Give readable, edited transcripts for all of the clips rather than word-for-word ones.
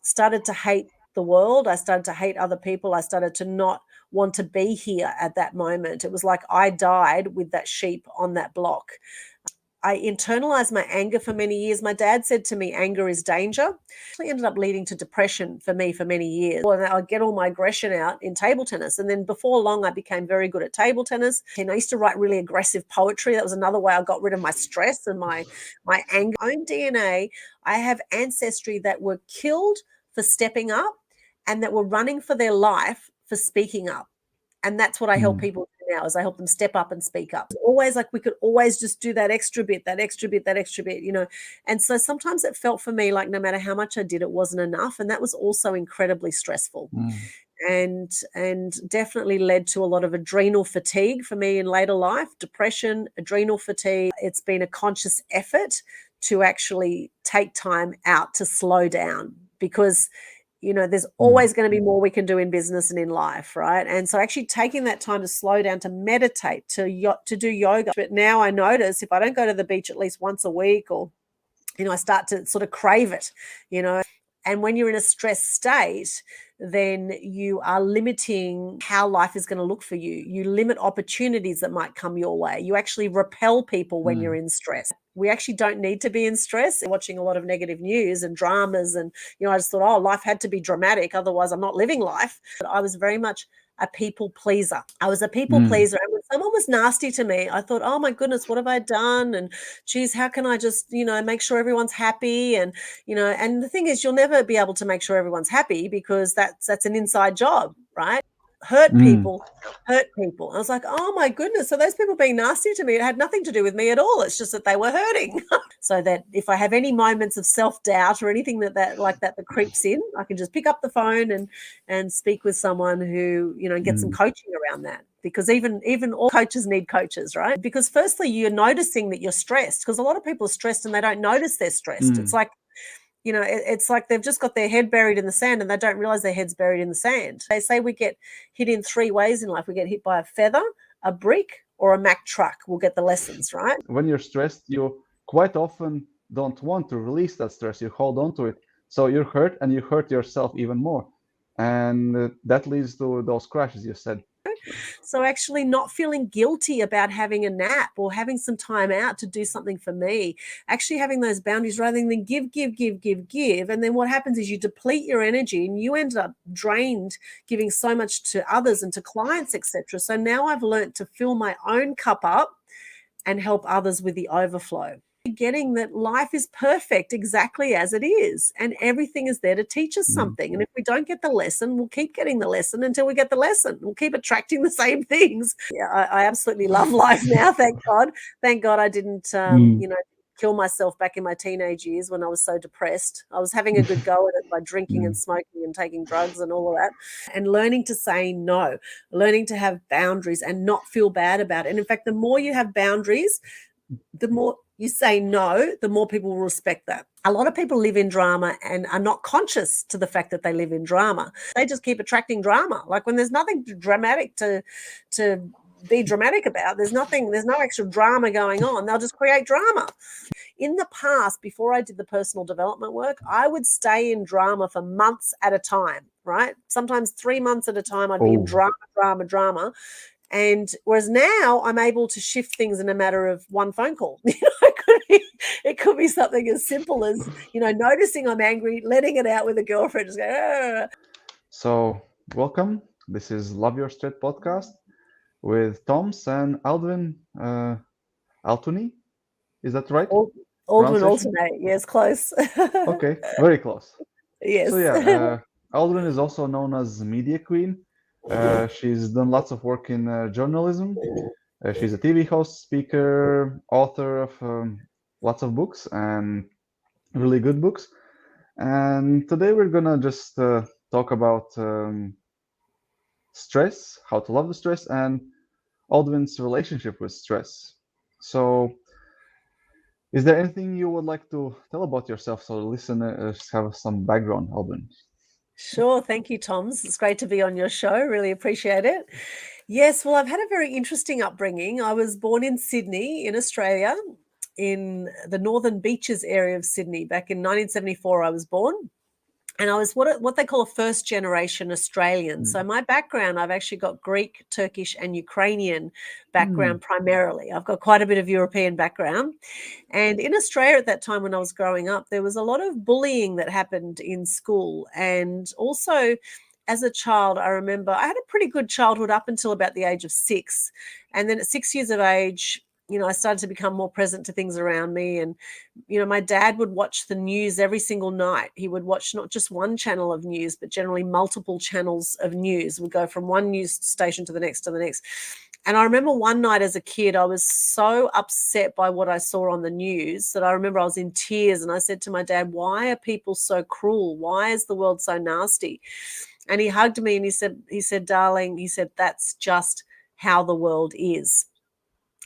started to hate the world. I started to hate other people. I started to not want to be here at that moment. It was like I died with that sheep on that block. I internalized my anger for many years. My dad said to me, anger is danger. It actually ended up leading to depression for me for many years. And I'd get all my aggression out in table tennis. And then before long, I became very good at table tennis. And I used to write really aggressive poetry. That was another way I got rid of my stress and my anger. My own DNA, I have ancestry that were killed for stepping up and that were running for their life for speaking up. And that's what I help people do now, is I help them step up and speak up. Always like we could always just do that extra bit, you know. And so sometimes it felt for me like no matter how much I did, it wasn't enough. And that was also incredibly stressful. And definitely led to a lot of adrenal fatigue for me in later life, depression, adrenal fatigue. It's been a conscious effort to actually take time out to slow down, because you know, there's always going to be more we can do in business and in life, right? And so actually taking that time to slow down, to meditate, to do yoga. But now I notice if I don't go to the beach at least once a week, or, you know, I start to sort of crave it, you know. And when you're in a stressed state, then you are limiting how life is going to look for you. You limit opportunities that might come your way. You actually repel people when you're in stress. We actually don't need to be in stress. Watching a lot of negative news and dramas, and, you know, I just thought, oh, life had to be dramatic, otherwise I'm not living life. But I was very much a people pleaser. I was a people pleaser. And when someone was nasty to me, I thought, oh my goodness, what have I done? And geez, how can I just, you know, make sure everyone's happy? And, you know, and the thing is, you'll never be able to make sure everyone's happy, because that's an inside job, right? Hurt people. I was like, oh my goodness. So those people being nasty to me, it had nothing to do with me at all. It's just that they were hurting. So that if I have any moments of self-doubt or anything that creeps in, I can just pick up the phone and speak with someone who, you know, and get some coaching around that. Because even all coaches need coaches, right? Because firstly, you're noticing that you're stressed, because a lot of people are stressed and they don't notice they're stressed. It's like, you know, it's like they've just got their head buried in the sand and they don't realize their head's buried in the sand. They say we get hit in 3 ways in life. We get hit by a feather, a brick, or a Mack truck. We'll get the lessons, right? When you're stressed, you quite often don't want to release that stress. You hold on to it. So you're hurt, and you hurt yourself even more. And that leads to those crashes you said. So actually not feeling guilty about having a nap or having some time out to do something for me, actually having those boundaries rather than give. And then what happens is you deplete your energy and you end up drained, giving so much to others and to clients, etc. So now I've learned to fill my own cup up and help others with the overflow. Getting that life is perfect exactly as it is, and everything is there to teach us something. And if we don't get the lesson, we'll keep getting the lesson until we get the lesson. We'll keep attracting the same things. Yeah, I absolutely love life now. Thank God. Thank God I didn't, you know, kill myself back in my teenage years when I was so depressed. I was having a good go at it by drinking and smoking and taking drugs and all of that, and learning to say no, learning to have boundaries and not feel bad about it. And in fact, the more you have boundaries, the more you say no, the more people will respect that. A lot of people live in drama and are not conscious to the fact that they live in drama. They just keep attracting drama. Like when there's nothing dramatic to be dramatic about, there's no extra drama going on, they'll just create drama. In the past, before I did the personal development work, I would stay in drama for months at a time, right? Sometimes 3 months at a time, I'd be in drama. And whereas now I'm able to shift things in a matter of one phone call. You know, it could be something as simple as, you know, noticing I'm angry, letting it out with a girlfriend, just go. So welcome. This is Love Your Straight podcast with Toms and Aldwyn Altuney. Is that right? Aldwyn Altuney. Yes, close. Okay, very close. Yes. So yeah, Aldwyn is also known as Media Queen. She's done lots of work in journalism. She's a TV host, speaker, author of lots of books, and really good books. And today we're gonna just talk about stress, how to love the stress, and Aldwyn's relationship with stress. So, is there anything you would like to tell about yourself so the listeners have some background, Aldwyn? Sure. Thank you, Toms. It's great to be on your show. Really appreciate it. Yes, well, I've had a very interesting upbringing. I was born in Sydney, in Australia, in the Northern Beaches area of Sydney. Back in 1974, I was born. and I was what they call a first generation Australian. So Mm. my background, I've actually got Greek, Turkish, and Ukrainian Mm. background primarily. I've got quite a bit of European background. And in Australia at that time when I was growing up, there was a lot of bullying that happened in school. And also, as a child, I remember I had a pretty good childhood up until about the age of 6. And then at 6 years of age, I started to become more present to things around me. And, my dad would watch the news every single night. He would watch not just one channel of news, but generally multiple channels of news. We'd go from one news station to the next to the next. And I remember one night as a kid, I was so upset by what I saw on the news that I remember I was in tears and I said to my dad, "Why are people so cruel? Why is the world so nasty?" And he hugged me and he said, "Darling," he said, "that's just how the world is."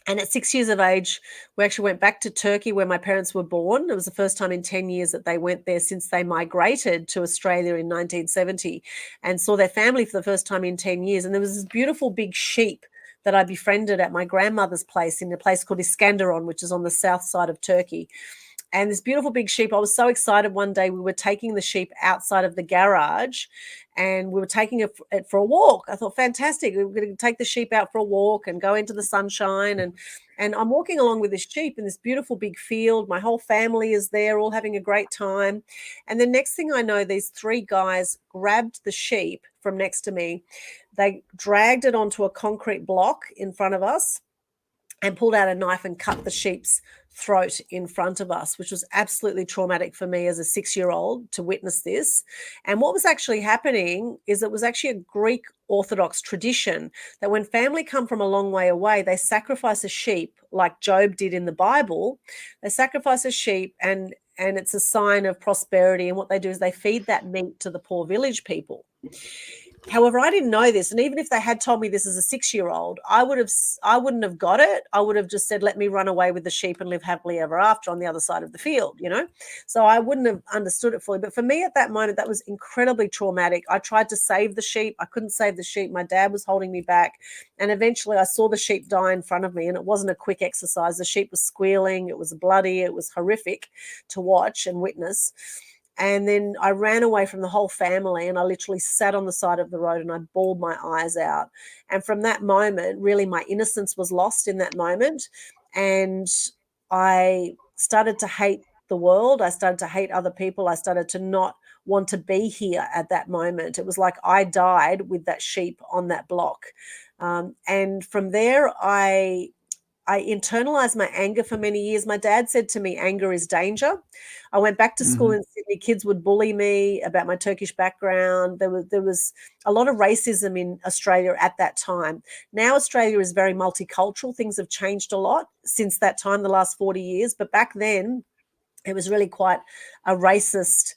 And at 6 years of age, we actually went back to Turkey where my parents were born. It was the first time in 10 years that they went there since they migrated to Australia in 1970, and saw their family for the first time in 10 years. And there was this beautiful big sheep that I befriended at my grandmother's place in a place called Iskenderun, which is on the south side of Turkey. And this beautiful big sheep, I was so excited one day. We were taking the sheep outside of the garage and we were taking it for a walk. I thought, fantastic. We were going to take the sheep out for a walk and go into the sunshine. And I'm walking along with this sheep in this beautiful big field. My whole family is there, all having a great time. And the next thing I know, these three guys grabbed the sheep from next to me. They dragged it onto a concrete block in front of us and pulled out a knife and cut the sheep's throat in front of us, which was absolutely traumatic for me as a 6-year-old to witness this. And what was actually happening is it was actually a Greek Orthodox tradition that when family come from a long way away, they sacrifice a sheep like Job did in the Bible. They sacrifice a sheep and it's a sign of prosperity. And what they do is they feed that meat to the poor village people. However, I didn't know this, and even if they had told me this as a 6-year-old, I wouldn't have got it. I would have just said, "Let me run away with the sheep and live happily ever after on the other side of the field," So I wouldn't have understood it fully. But for me at that moment, that was incredibly traumatic. I tried to save the sheep. I couldn't save the sheep. My dad was holding me back, and eventually I saw the sheep die in front of me, and it wasn't a quick exercise. The sheep was squealing. It was bloody. It was horrific to watch and witness. And then I ran away from the whole family and I literally sat on the side of the road and I bawled my eyes out. And from that moment, really my innocence was lost in that moment. And I started to hate the world. I started to hate other people. I started to not want to be here at that moment. It was like I died with that sheep on that block. And from there, I internalized my anger for many years. My dad said to me, "Anger is danger." I went back to school Mhm. in Sydney. Kids would bully me about my Turkish background. There was a lot of racism in Australia at that time. Now Australia is very multicultural. Things have changed a lot since that time, the last 40 years. But back then, it was really quite a racist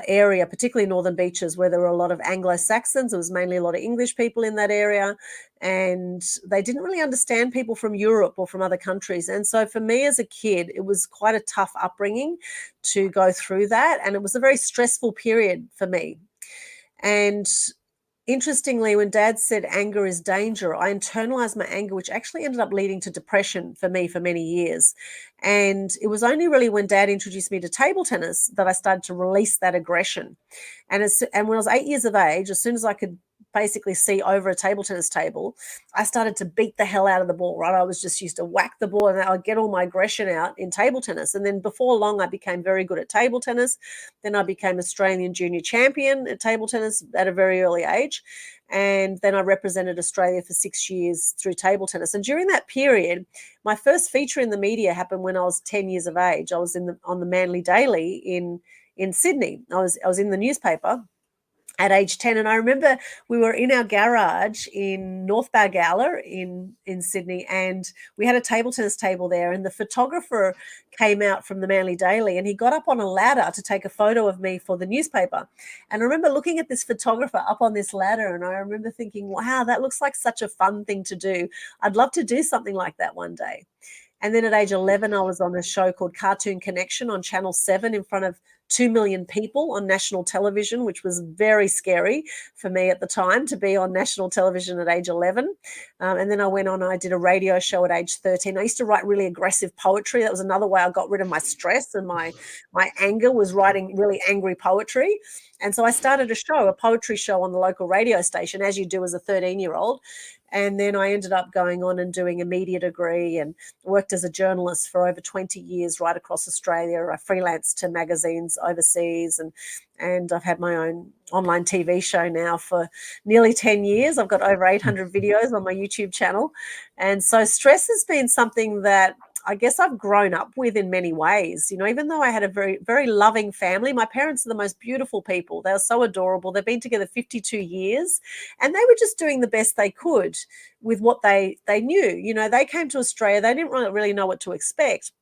area, particularly Northern Beaches, where there were a lot of Anglo-Saxons. There was mainly a lot of English people in that area, and they didn't really understand people from Europe or from other countries. And so for me as a kid, it was quite a tough upbringing to go through that, and it was a very stressful period for me. And interestingly, when Dad said anger is danger, I internalized my anger, which actually ended up leading to depression for me for many years. And it was only really when Dad introduced me to table tennis that I started to release that aggression. And when I was 8 years of age, as soon as I could basically see over a table tennis table, I started to beat the hell out of the ball, right? I was just used to whack the ball and I'd get all my aggression out in table tennis. And then before long, I became very good at table tennis. Then I became Australian junior champion at table tennis at a very early age. And then I represented Australia for 6 years through table tennis. And during that period, my first feature in the media happened when I was 10 years of age. I was on the Manly Daily in Sydney. I was in the newspaper at age 10. And I remember we were in our garage in North Balgowlah in Sydney, and we had a table tennis table there, and the photographer came out from the Manly Daily and he got up on a ladder to take a photo of me for the newspaper. And I remember looking at this photographer up on this ladder, and I remember thinking, wow, that looks like such a fun thing to do. I'd love to do something like that one day. And then at age 11, I was on a show called Cartoon Connection on Channel 7 in front of 2 million people on national television, which was very scary for me at the time to be on national television at age 11. And then I went on and I did a radio show at age 13. I used to write really aggressive poetry. That was another way I got rid of my stress and my anger, was writing really angry poetry. And so I started a poetry show on the local radio station, as you do as a 13-year-old. And then I ended up going on and doing a media degree and worked as a journalist for over 20 years right across Australia. I freelanced to magazines overseas, and I've had my own online TV show now for nearly 10 years. I've got over 800 videos on my YouTube channel. And so stress has been something that I guess I've grown up with in many ways. You know, even though I had a very, very loving family, my parents are the most beautiful people. They were so adorable. They've been together 52 years, and they were just doing the best they could with what they knew. You know, they came to Australia. They didn't really know what to expect.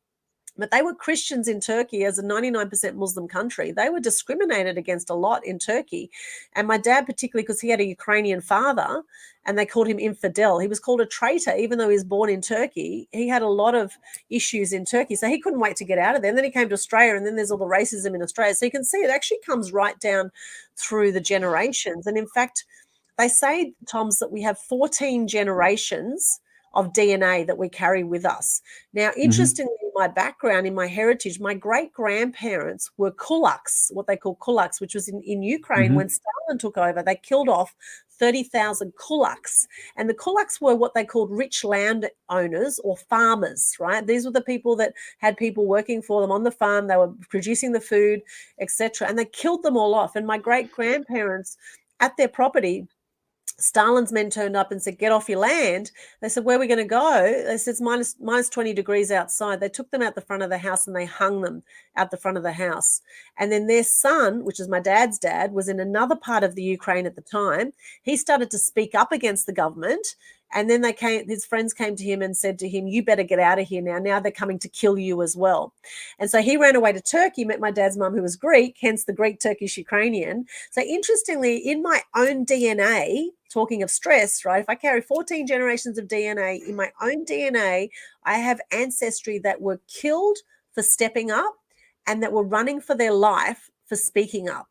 But they were Christians in Turkey, as a 99% Muslim country. They were discriminated against a lot in Turkey. And my dad, particularly because he had a Ukrainian father and they called him infidel, he was called a traitor, even though he was born in Turkey. He had a lot of issues in Turkey. So he couldn't wait to get out of there. And then he came to Australia, and then there's all the racism in Australia. So you can see it actually comes right down through the generations. And in fact, they say, Toms, that we have 14 generations of DNA that we carry with us. Now, interestingly, in my background, in my heritage, my great-grandparents were kulaks, what they call kulaks, which was in Ukraine when Stalin took over. They killed off 30,000 kulaks. And the kulaks were what they called rich landowners or farmers, right? These were the people that had people working for them on the farm. They were producing the food, etc. And they killed them all off. And my great-grandparents, at their property, Stalin's men turned up and said, "Get off your land." They said, "Where are we going to go?" They said, "It's minus 20 degrees outside." They took them out the front of the house and they hung them out the front of the house. And then their son, which is my dad's dad, was in another part of the Ukraine at the time. He started to speak up against the government. And then his friends came to him and said to him, "You better get out of here now. Now they're coming to kill you as well." And so he ran away to Turkey, met my dad's mum, who was Greek, hence the Greek, Turkish, Ukrainian. So interestingly, in my own DNA, talking of stress, right? If I carry 14 generations of DNA in my own DNA, I have ancestry that were killed for stepping up and that were running for their life for speaking up.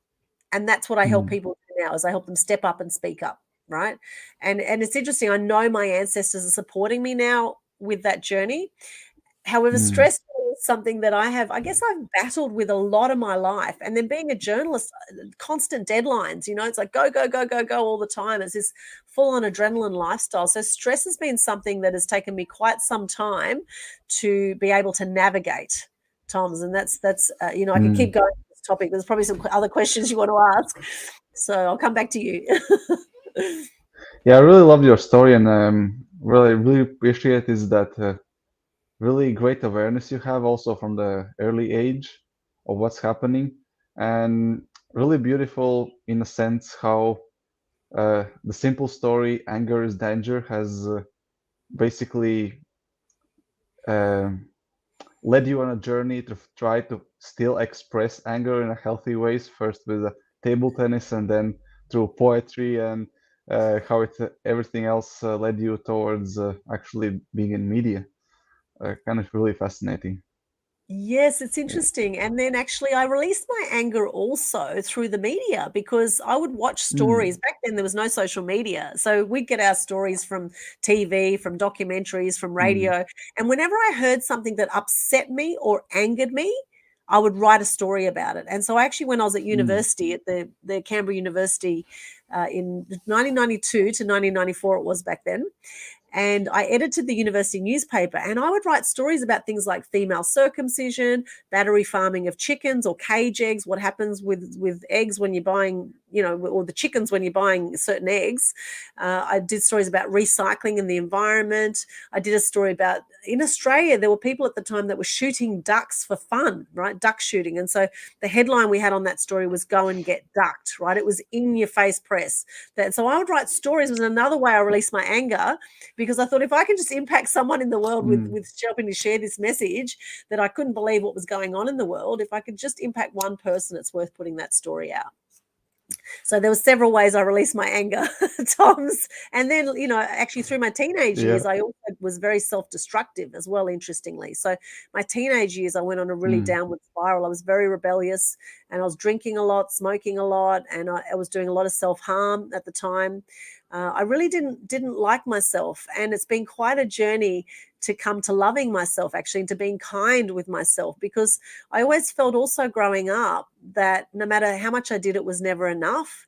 And that's what I help people do now, is I help them step up and speak up. Right. And it's interesting. I know my ancestors are supporting me now with that journey. However, stress is something that I guess I've battled with a lot of my life. And then being a journalist, constant deadlines, you know, it's like go, go, go, go, go all the time. It's this full on adrenaline lifestyle. So stress has been something that has taken me quite some time to be able to navigate, Toms. And that's you know, I could keep going with this topic. There's probably some other questions you want to ask. So I'll come back to you. Yeah, I really loved your story, and really appreciate is that really great awareness you have also from the early age of what's happening, and really beautiful in a sense how the simple story "Anger is Danger" has basically led you on a journey to try to still express anger in a healthy ways, first with table tennis and then through poetry, and how everything else led you towards actually being in media. Kind of really fascinating. Yes, it's Yeah. interesting. And then actually, I released my anger also through the media, because I would watch stories. Back then, there was no social media. So we'd get our stories from TV, from documentaries, from Mm. radio. And whenever I heard something that upset me or angered me, I would write a story about it. And so actually, when I was at Mm. university, at the Canberra University in 1992 to 1994, it was back then, and I edited the university newspaper, and I would write stories about things like female circumcision, battery farming of chickens or cage eggs, what happens with eggs when you're buying, you know, or the chickens when you're buying certain eggs. I did stories about recycling in the environment. I did a story about, in Australia, there were people at the time that were shooting ducks for fun, right? Duck shooting. And so the headline we had on that story was "Go and Get Ducked," right? It was in your face press. So I would write stories. It was another way I released my anger, because I thought, if I can just impact someone in the world Mm. with helping to share this message, that I couldn't believe what was going on in the world, if I could just impact one person, it's worth putting that story out. So there were several ways I released my anger, Tom's. And then, actually through my teenage Yeah. years, I also was very self-destructive as well, interestingly. So my teenage years, I went on a really Mm. downward spiral. I was very rebellious, and I was drinking a lot, smoking a lot, and I was doing a lot of self-harm at the time. I really didn't like myself, and it's been quite a journey to come to loving myself, actually, and to being kind with myself, because I always felt also growing up that no matter how much I did, it was never enough.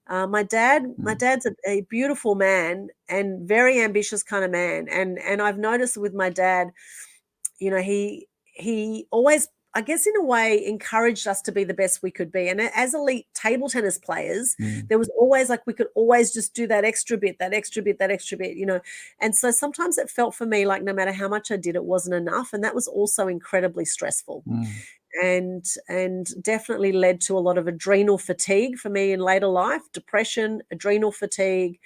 My Mm. dad's a beautiful man and very ambitious kind of man, and I've noticed with my dad, he always, I guess, in a way, encouraged us to be the best we could be. And as elite table tennis players, Mm. there was always like we could always just do that extra bit, that extra bit, that extra bit. And so sometimes it felt for me like no matter how much I did, it wasn't enough, and that was also incredibly stressful, Mm. and definitely led to a lot of adrenal fatigue for me in later life, depression, adrenal fatigue,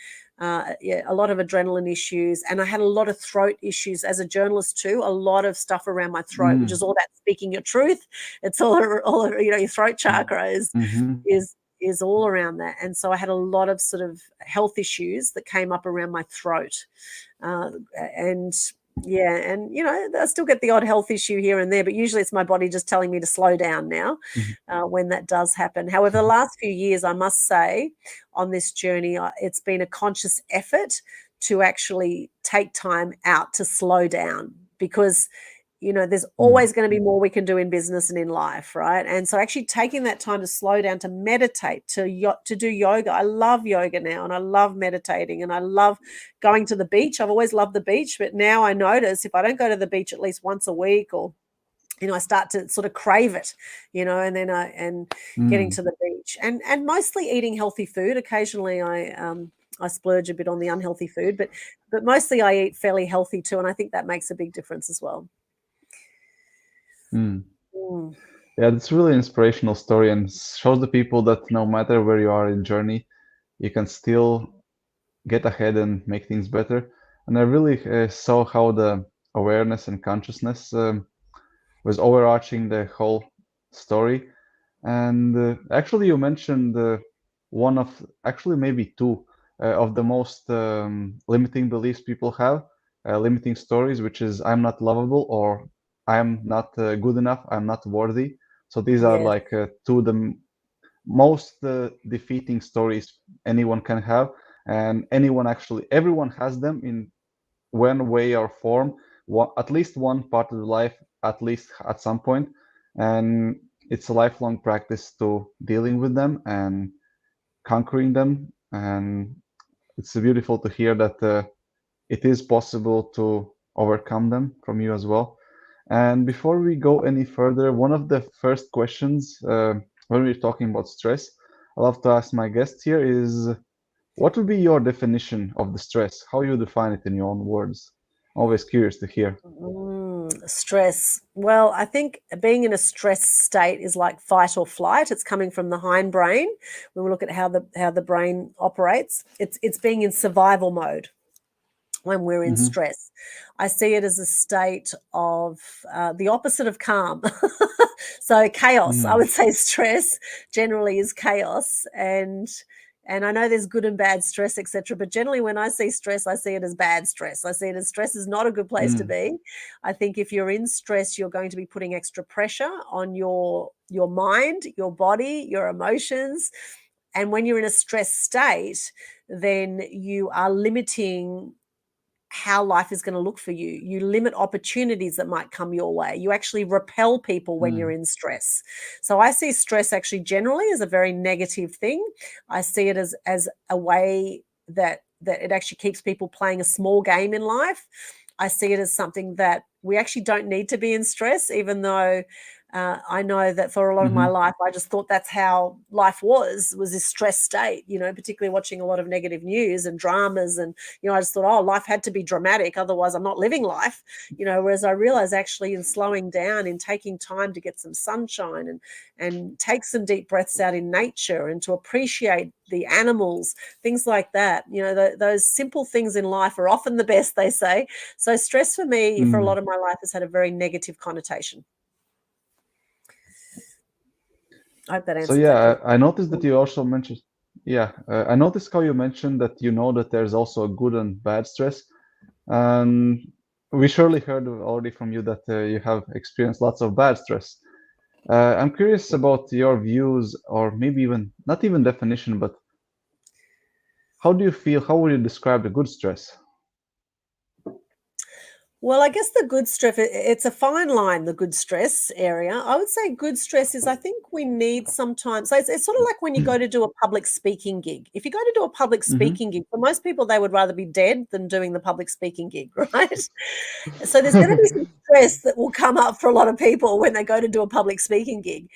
yeah, a lot of adrenaline issues. And I had a lot of throat issues as a journalist too, a lot of stuff around my throat, which Mm. is all that speaking your truth. It's all your throat Mm. chakra Mm-hmm. is all around that. And so I had a lot of sort of health issues that came up around my throat. Uh, and yeah, and I still get the odd health issue here and there, but usually it's my body just telling me to slow down now Mm-hmm. when that does happen. However, the last few years, I must say, on this journey, it's been a conscious effort to actually take time out to slow down, because there's Mm. always going to be more we can do in business and in life, right? And so actually taking that time to slow down, to meditate, to do yoga. I love yoga now, and I love meditating, and I love going to the beach. I've always loved the beach, but now I notice if I don't go to the beach at least once a week, or I start to sort of crave it, and then getting Mm. to the beach, and mostly eating healthy food. Occasionally I splurge a bit on the unhealthy food, but mostly I eat fairly healthy too, and I think that makes a big difference as well. Mm. Mm. Yeah, that's really inspirational story and shows the people that no matter where you are in journey, you can still get ahead and make things better. And I really saw how the awareness and consciousness was overarching the whole story. And actually, you mentioned one of, actually, maybe two of the most limiting beliefs people have, limiting stories, which is I'm not lovable or I'm not good enough, I'm not worthy. So these are Yes. like two of the most defeating stories anyone can have. And everyone has them in one way or form, at least one part of the life, at least at some point, and it's a lifelong practice to dealing with them and conquering them. And it's beautiful to hear that it is possible to overcome them from you as well. And before we go any further, one of the first questions when we're talking about stress, I love to ask my guests here is what would be your definition of the stress? How you define it in your own words? Always curious to hear. Stress. Well, I think being in a stress state is like fight or flight. It's coming from the hindbrain. When we look at how the brain operates, it's being in survival mode when we're in Mm-hmm. stress. I see it as a state of the opposite of calm. So chaos. I Mm. would say stress generally is chaos, and I know there's good and bad stress, etc. But generally, when I see stress, I see it as bad stress. I see it as stress is not a good place to Mm. be. I think if you're in stress, you're going to be putting extra pressure on your mind, your body, your emotions. And when you're in a stress state, then you are limiting how life is going to look for you. You limit opportunities that might come your way. You actually repel people when you're Mm. in stress. So I see stress actually generally as a very negative thing. I see it as a way that it actually keeps people playing a small game in life. I see it as something that we actually don't need to be in stress, even though I know that for a lot of my Mm-hmm. life, I just thought that's how life was this stress state, particularly watching a lot of negative news and dramas. And, I just thought, oh, life had to be dramatic. Otherwise, I'm not living life, whereas I realized actually in slowing down, in taking time to get some sunshine and take some deep breaths out in nature and to appreciate the animals, things like that. Those simple things in life are often the best, they say. So stress for me, for a Mm. lot of my life, has had a very negative connotation. I hope that So answers that yeah, question. I noticed that you also mentioned, yeah, I noticed how you mentioned that you know that there's also a good and bad stress. And we surely heard already from you that you have experienced lots of bad stress. I'm curious about your views, or maybe even not even definition, but how do you feel? How would you describe the good stress? Well, I guess the good stress, it's a fine line, the good stress area. I would say good stress is, I think we need sometimes. So it's sort of like when you go to do a public speaking gig. If you go to do a public Mm-hmm. speaking gig, for most people, they would rather be dead than doing the public speaking gig, right? So there's going to be some stress that will come up for a lot of people when they go to do a public speaking gig.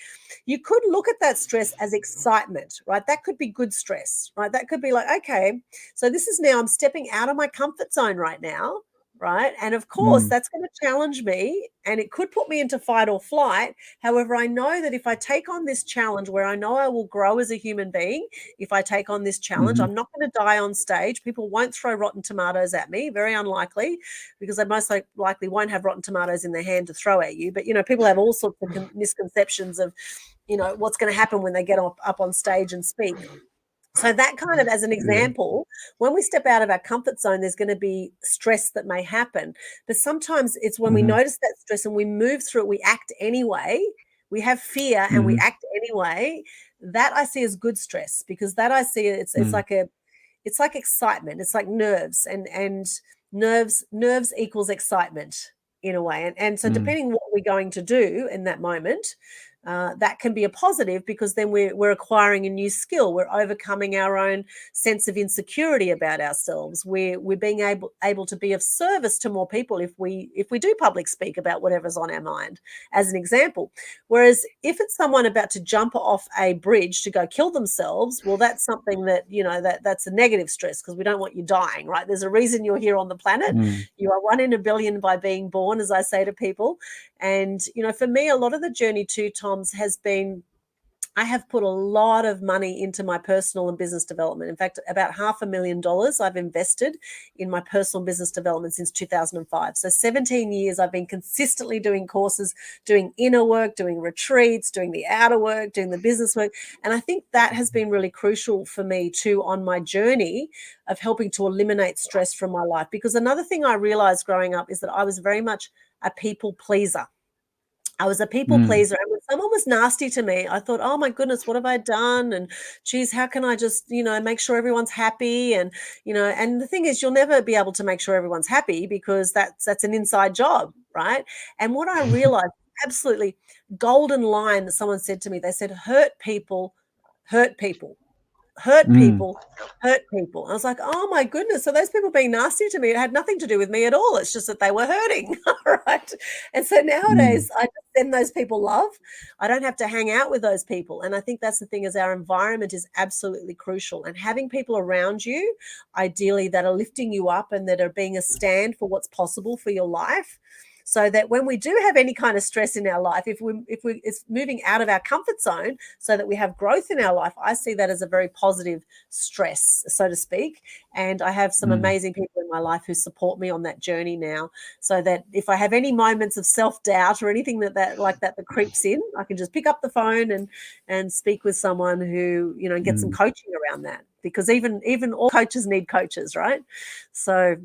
You could look at that stress as excitement, right? That could be good stress, right? That could be like, okay, so this is now I'm stepping out of my comfort zone right now, right? And of course, Mm, that's going to challenge me and it could put me into fight or flight. However, I know that if I take on this challenge where I know I will grow as a human being, if I take on this challenge, mm-hmm. I'm not going to die on stage. People won't throw rotten tomatoes at me, very unlikely, because they most likely won't have rotten tomatoes in their hand to throw at you. But, people have all sorts of misconceptions of, what's going to happen when they get up on stage and speak. So that kind of as an Yeah. example, when we step out of our comfort zone, there's going to be stress that may happen. But sometimes it's when we Mm-hmm. notice that stress and we move through it, we act anyway. We have fear and we Mm-hmm. act anyway. That I see as good stress, because that I see it's like excitement. It's like nerves, and nerves equals excitement in a way. And so Mm-hmm. depending what we're going to do in that moment, that can be a positive, because then we're acquiring a new skill. We're overcoming our own sense of insecurity about ourselves. We're being able to be of service to more people if we do public speak about whatever's on our mind, as an example. Whereas if it's someone about to jump off a bridge to go kill themselves, well, that's something that that's a negative stress, because we don't want you dying, right? There's a reason you're here on the planet. Mm-hmm. You are 1 in a billion by being born, as I say to people. And, for me, a lot of the journey too, Tom's, has been I have put a lot of money into my personal and business development. In fact, about $500,000 I've invested in my personal business development since 2005. So 17 years I've been consistently doing courses, doing inner work, doing retreats, doing the outer work, doing the business work. And I think that has been really crucial for me too on my journey of helping to eliminate stress from my life. Because another thing I realized growing up is that I was very much a people pleaser. I was a people Mm-hmm. pleaser, and when someone was nasty to me, I thought, "Oh my goodness, what have I done?" And, "Geez, how can I just, make sure everyone's happy?" And, and the thing is, you'll never be able to make sure everyone's happy, because that's an inside job, right? And what I realized, absolutely golden line that someone said to me, they said, hurt people, hurt Mm-hmm. people, hurt people. I was like, oh my goodness. So those people being nasty to me, it had nothing to do with me at all. It's just that they were hurting. Right. And so Mm-hmm. nowadays I just send those people love. I don't have to hang out with those people. And I think that's the thing, is our environment is absolutely crucial. And having people around you, ideally, that are lifting you up and that are being a stand for what's possible for your life. So that when we do have any kind of stress in our life, if we it's moving out of our comfort zone so that we have growth in our life, I see that as a very positive stress, so to speak. And I have some Mm-hmm. amazing people in my life who support me on that journey now, so that if I have any moments of self-doubt or anything that creeps in, I can just pick up the phone and speak with someone who, get some coaching around that, because even all coaches need coaches, right? So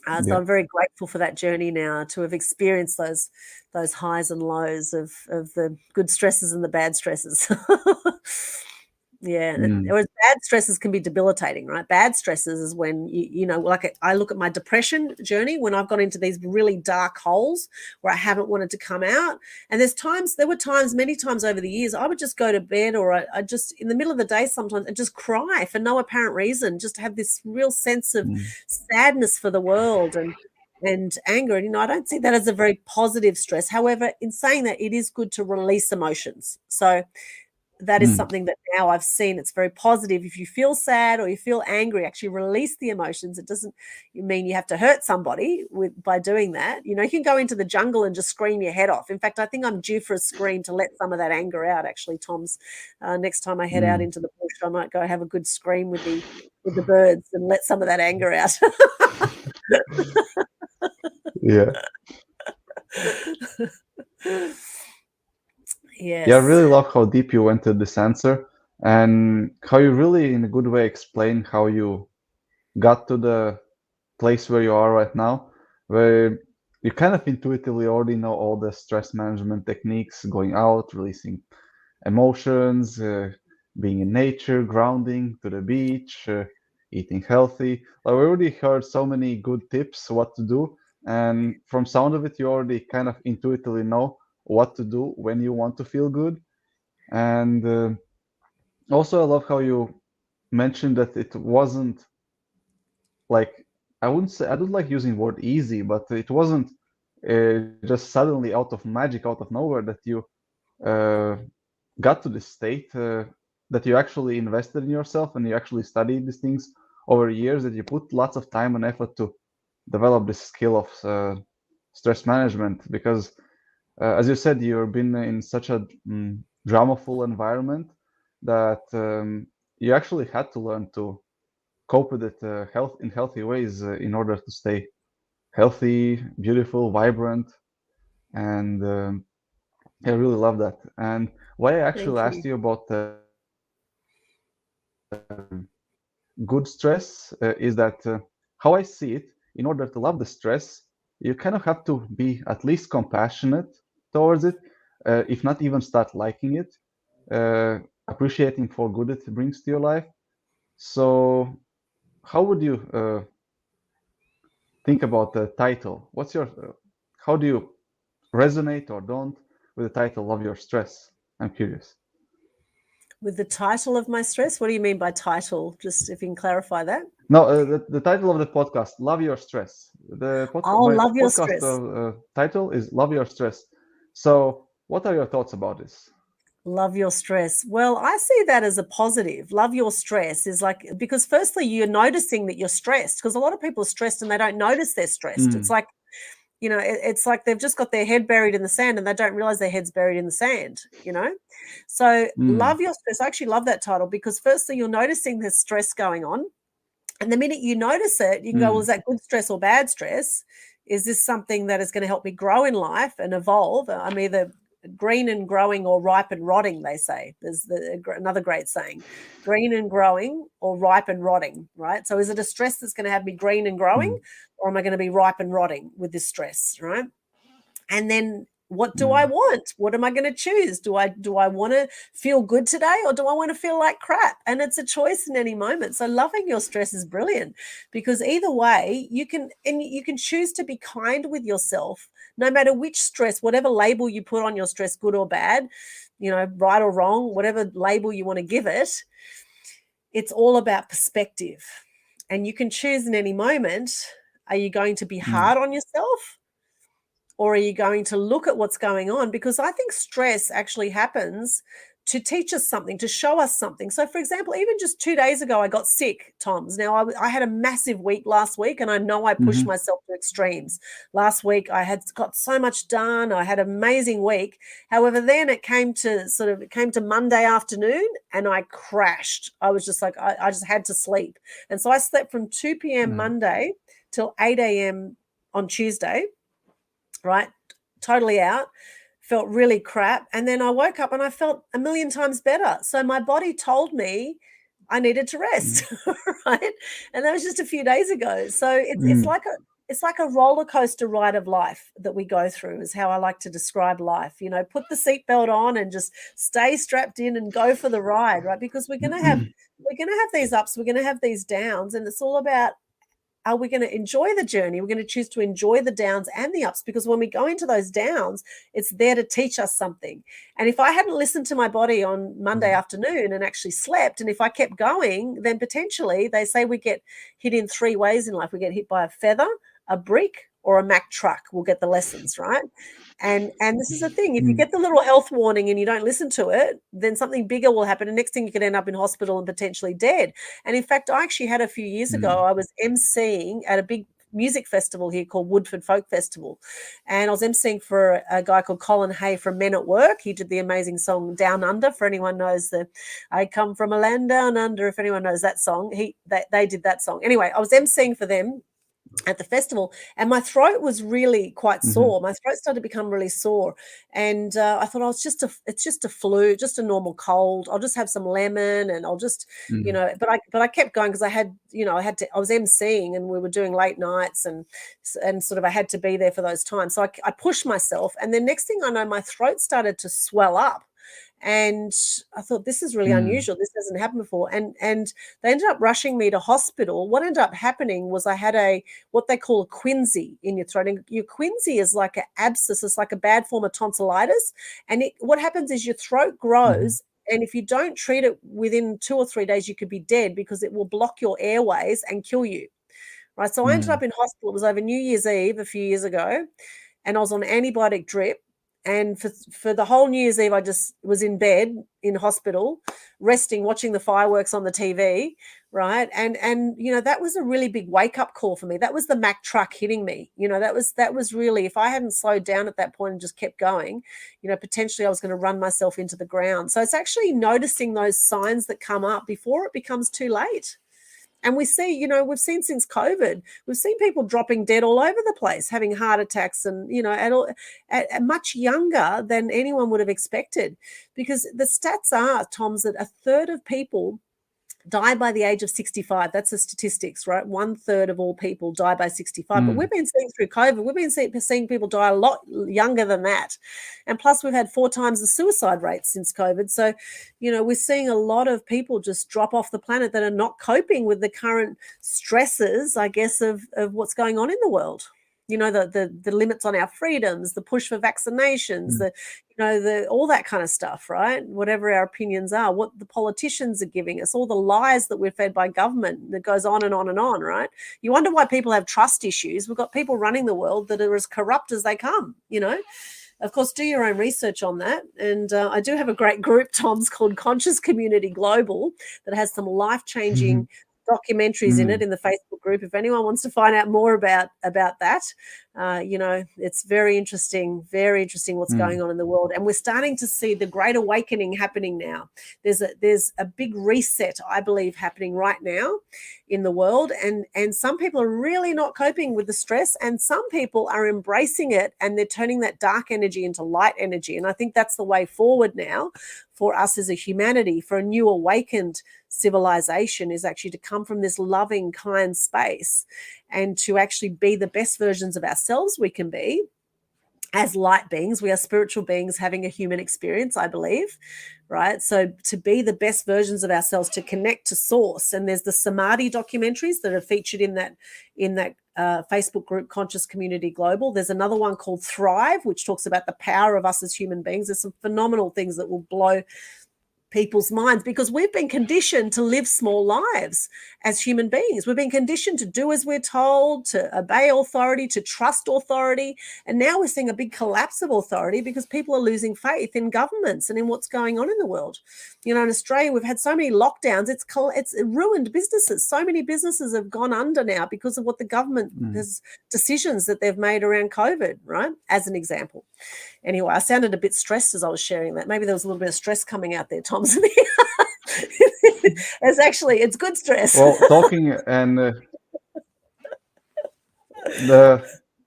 so Yeah. I'm very grateful for that journey now, to have experienced those highs and lows of the good stresses and the bad stresses. Yeah, and Mm-hmm. whereas bad stresses can be debilitating, right? Bad stresses is when like I look at my depression journey, when I've gone into these really dark holes where I haven't wanted to come out. And there were times, many times over the years, I would just go to bed, or I just in the middle of the day sometimes, and just cry for no apparent reason, just have this real sense of sadness for the world and anger. And I don't see that as a very positive stress. However, in saying that, it is good to release emotions. So that is Mm-hmm. something that now I've seen, it's very positive. If you feel sad or you feel angry, actually release the emotions. It doesn't mean you have to hurt somebody by doing that. You can go into the jungle and just scream your head off. In fact, I think I'm due for a scream to let some of that anger out, actually, Tom's. Next time I head out into the bush, I might go have a good scream with the birds and let some of that anger out. Yeah. Yeah, I Yes. really love how deep you went to this answer and how you really, in a good way, explain how you got to the place where you are right now, where you kind of intuitively already know all the stress management techniques, going out, releasing emotions, being in nature, grounding, to the beach, eating healthy. Like, we already heard so many good tips what to do, and from sound of it, you already kind of intuitively know what to do when you want to feel good. And also, I love how you mentioned that it wasn't like, I wouldn't say, I don't like using word easy, but it wasn't just suddenly out of magic, out of nowhere that you uh, got to this state, that you actually invested in yourself and you actually studied these things over years, that you put lots of time and effort to develop this skill of stress management. Because, as you said, you've been in such a dramaful environment that you actually had to learn to cope with it in healthy ways in order to stay healthy, beautiful, vibrant, and I really love that. And why I Thank actually you. asked you about good stress is that how I see it, in order to love the stress, you kind of have to be at least compassionate towards it, if not even start liking it, appreciating for good it brings to your life. So, how would you think about the title? How do you resonate or don't with the title "Love Your Stress"? I'm curious. With the title of my stress, what do you mean by title? Just if you can clarify that. No, the title of the podcast, "Love Your Stress." Oh, My love your podcast stress. title is "Love Your Stress." So, what are your thoughts about this? Love your stress. Well, I see that as a positive. Love your stress is like, because firstly, you're noticing that you're stressed, because a lot of people are stressed and they don't notice they're stressed. It's Mm, like, it's like they've just got their head buried in the sand and they don't realize their head's buried in the sand. So, mm, love your stress. I actually love that title because firstly, you're noticing there's stress going on. And the minute you notice it, you can go, well, is mm, that good stress or bad stress? Is this something that is going to help me grow in life and evolve? I'm either green and growing or ripe and rotting, they say. There's another great saying, green and growing or ripe and rotting, right? So is it a stress that's going to have me green and growing, mm, or am I going to be ripe and rotting with this stress, right? And then what do I mm, want? What am I going to choose? Do I want to feel good today, or do I want to feel like crap? And it's a choice in any moment. So loving your stress is brilliant, because either way you can choose to be kind with yourself no matter which stress, whatever label you put on your stress, good or bad, right or wrong, whatever label you want to give it. It's all about perspective. And you can choose in any moment, are you going to be mm, hard on yourself, or are you going to look at what's going on? Because I think stress actually happens to teach us something, to show us something. So, for example, even just 2 days ago, I got sick, Toms. Now, I had a massive week last week, and I know I pushed mhm, myself to extremes. Last week, I had got so much done. I had an amazing week. However, then it came to Monday afternoon, and I crashed. I was just like, I just had to sleep. And so I slept from 2 p.m. mm, Monday till 8 a.m. on Tuesday, right? Totally out, felt really crap. And then I woke up and I felt a million times better. So my body told me I needed to rest, mm, right? And that was just a few days ago. So mm, it's like a roller coaster ride of life that we go through, is how I like to describe life. Put the seatbelt on and just stay strapped in and go for the ride, right? Because we're gonna have these ups, we're gonna have these downs, and it's all about, are we going to enjoy the journey? We're going to choose to enjoy the downs and the ups, because when we go into those downs, it's there to teach us something. And if I hadn't listened to my body on Monday mm, afternoon and actually slept, and if I kept going, then potentially they say we get hit in three ways in life. We get hit by a feather, a brick, or a Mack truck. We'll get the lessons, right? And this is the thing. If you mm, get the little health warning and you don't listen to it, then something bigger will happen. And next thing, you could end up in hospital and potentially dead. And in fact, I actually had a few years ago, mm, I was emceeing at a big music festival here called Woodford Folk Festival. And I was emceeing for a guy called Colin Hay from Men at Work. He did the amazing song Down Under, for anyone knows the I Come From a Land Down Under, if anyone knows that song. They did that song. Anyway, I was emceeing for them. at the festival, and my throat was really quite Mm-hmm. sore. My throat started to become really sore, and I thought, oh, it's just a flu, just a normal cold. I'll just have some lemon, and I'll just, Mm-hmm. but I kept going because I had, I was emceeing, and we were doing late nights, and sort of I had to be there for those times. So I pushed myself, and then next thing I know, my throat started to swell up. And I thought, this is really unusual. This hasn't happened before. And they ended up rushing me to hospital. What ended up happening was I had what they call a quinsy in your throat. And your quinsy is like an abscess. It's like a bad form of tonsillitis. And what happens is your throat Mm-hmm. grows. And if you don't treat it within 2 or 3 days, you could be dead because it will block your airways and kill you. Right. So I ended up in hospital. It was over New Year's Eve a few years ago, and I was on antibiotic drip. And for the whole New Year's Eve, I just was in bed in hospital, resting, watching the fireworks on the TV, right? And that was a really big wake up call for me. That was the Mack truck hitting me. That was really, if I hadn't slowed down at that point and just kept going, potentially I was going to run myself into the ground. So it's actually noticing those signs that come up before it becomes too late. And we see, we've seen since COVID, we've seen people dropping dead all over the place, having heart attacks, and at much younger than anyone would have expected, because the stats are, Tom's, that a third of people die by the age of 65. That's the statistics, right? 1/3 of all people die by 65. But we've been seeing through COVID, we've been seeing people die a lot younger than that. And plus, we've had 4 times the suicide rate since COVID. So, we're seeing a lot of people just drop off the planet that are not coping with the current stresses, I guess, of what's going on in the world. The limits on our freedoms, the push for vaccinations, the all that kind of stuff, right? Whatever our opinions are, what the politicians are giving us, all the lies that we're fed by government that goes on and on and on, right? You wonder why people have trust issues. We've got people running the world that are as corrupt as they come, Of course, do your own research on that. And I do have a great group, Tom's, called Conscious Community Global, that has some life-changing documentaries in it in the Facebook group. If anyone wants to find out more about that, it's very interesting what's going on in the world. And we're starting to see the great awakening happening now. There's a big reset, I believe, happening right now in the world. And some people are really not coping with the stress, and some people are embracing it, and they're turning that dark energy into light energy. And I think that's the way forward now for us as a humanity, for a new awakened civilization, is actually to come from this loving, kind space and to actually be the best versions of ourselves we can be as light beings. We are spiritual beings having a human experience, I believe, right? So to be the best versions of ourselves, to connect to source. And there's the Samadhi documentaries that are featured in that Facebook group, Conscious Community Global. There's another one called Thrive, which talks about the power of us as human beings. There's some phenomenal things that will blow people's minds, because we've been conditioned to live small lives as human beings. We've been conditioned to do as we're told, to obey authority, to trust authority. And now we're seeing a big collapse of authority because people are losing faith in governments and in what's going on in the world. In Australia, we've had so many lockdowns. It's ruined businesses. So many businesses have gone under now because of what the government has, decisions that they've made around COVID, right? As an example. Anyway, I sounded a bit stressed as I was sharing that. Maybe there was a little bit of stress coming out there, Tom. It's good stress. Well, talking and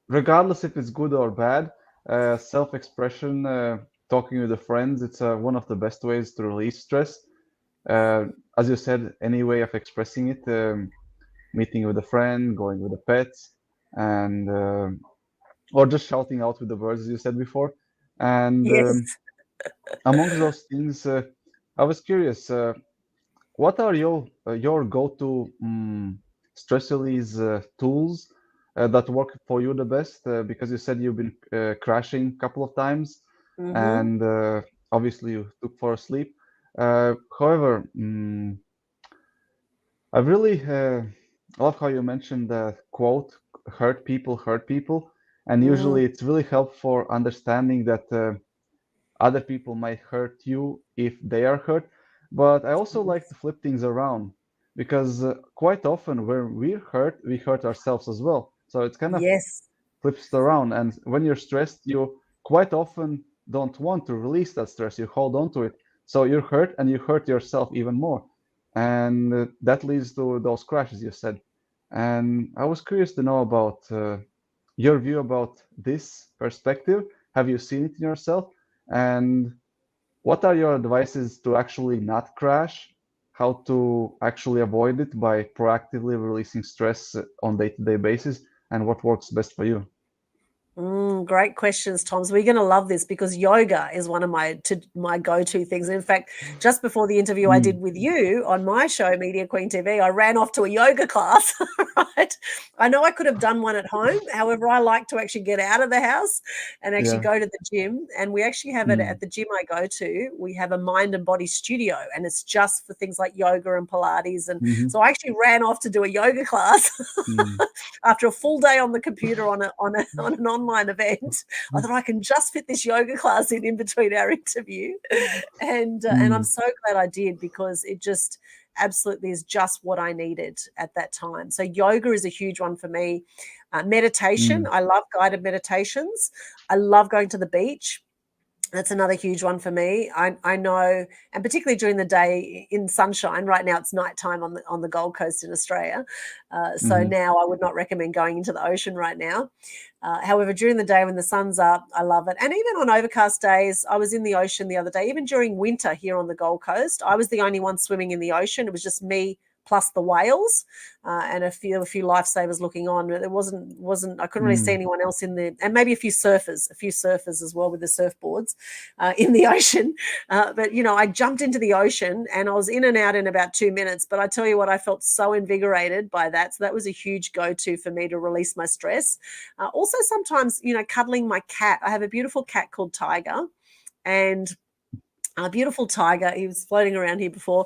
regardless if it's good or bad, self-expression, talking with the friends, it's one of the best ways to release stress. As you said, any way of expressing it, meeting with a friend, going with the pets, and or just shouting out with the birds, as you said before. And Yes. amongst those things, I was curious, what are your go-to stress release tools that work for you the best? Because you said you've been crashing a couple of times, and obviously you took for a sleep. However, I really love how you mentioned the quote, hurt people. And usually it's really helpful understanding that other people might hurt you if they are hurt. But I also like to flip things around, because quite often when we're hurt, we hurt ourselves as well. So it's kind of Yes. flips it around. And when you're stressed, you quite often don't want to release that stress. You hold on to it. So you're hurt and you hurt yourself even more. And that leads to those crashes you said. And I was curious to know about your view about this perspective. Have you seen it in yourself? And what are your advices to actually not crash? How to actually avoid it by proactively releasing stress on day-to-day basis? And what works best for you? Great questions, Tom. So we're going to love this because yoga is one of my go-to things. In fact, just before the interview I did Mm, with you on my show, Media Queen TV, I ran off to a yoga class. Right? I know I could have done one at home. However, I like to actually get out of the house and actually yeah. go to the gym. And we actually have it Mm, at the gym I go to. We have a mind and body studio, and it's just for things like yoga and Pilates. And hmm so I actually ran off to do a yoga class mm, after a full day on the computer on an online event. I thought I can just fit this yoga class in between our interview, and I'm mm, so glad I did because it just absolutely is just what I needed at that time. So yoga is a huge one for me. Meditation, mm, I love guided meditations. I love going to the beach. That's another huge one for me. I know, and particularly during the day in sunshine. Right now, it's nighttime on the Gold Coast in Australia, so hmm now I would not recommend going into the ocean right now. However, during the day when the sun's up, I love it. And even on overcast days, I was in the ocean the other day. Even during winter here on the Gold Coast, I was the only one swimming in the ocean. It was just me plus the whales and a few lifesavers looking on. There wasn't I couldn't really see mm, anyone else in there, and maybe a few surfers as well with the surfboards in the ocean. But I jumped into the ocean and I was in and out in about 2 minutes. But I tell you what, I felt so invigorated by that. So that was a huge go-to for me to release my stress. Also, sometimes cuddling my cat. I have a beautiful cat called Tiger, and a beautiful tiger. He was floating around here before.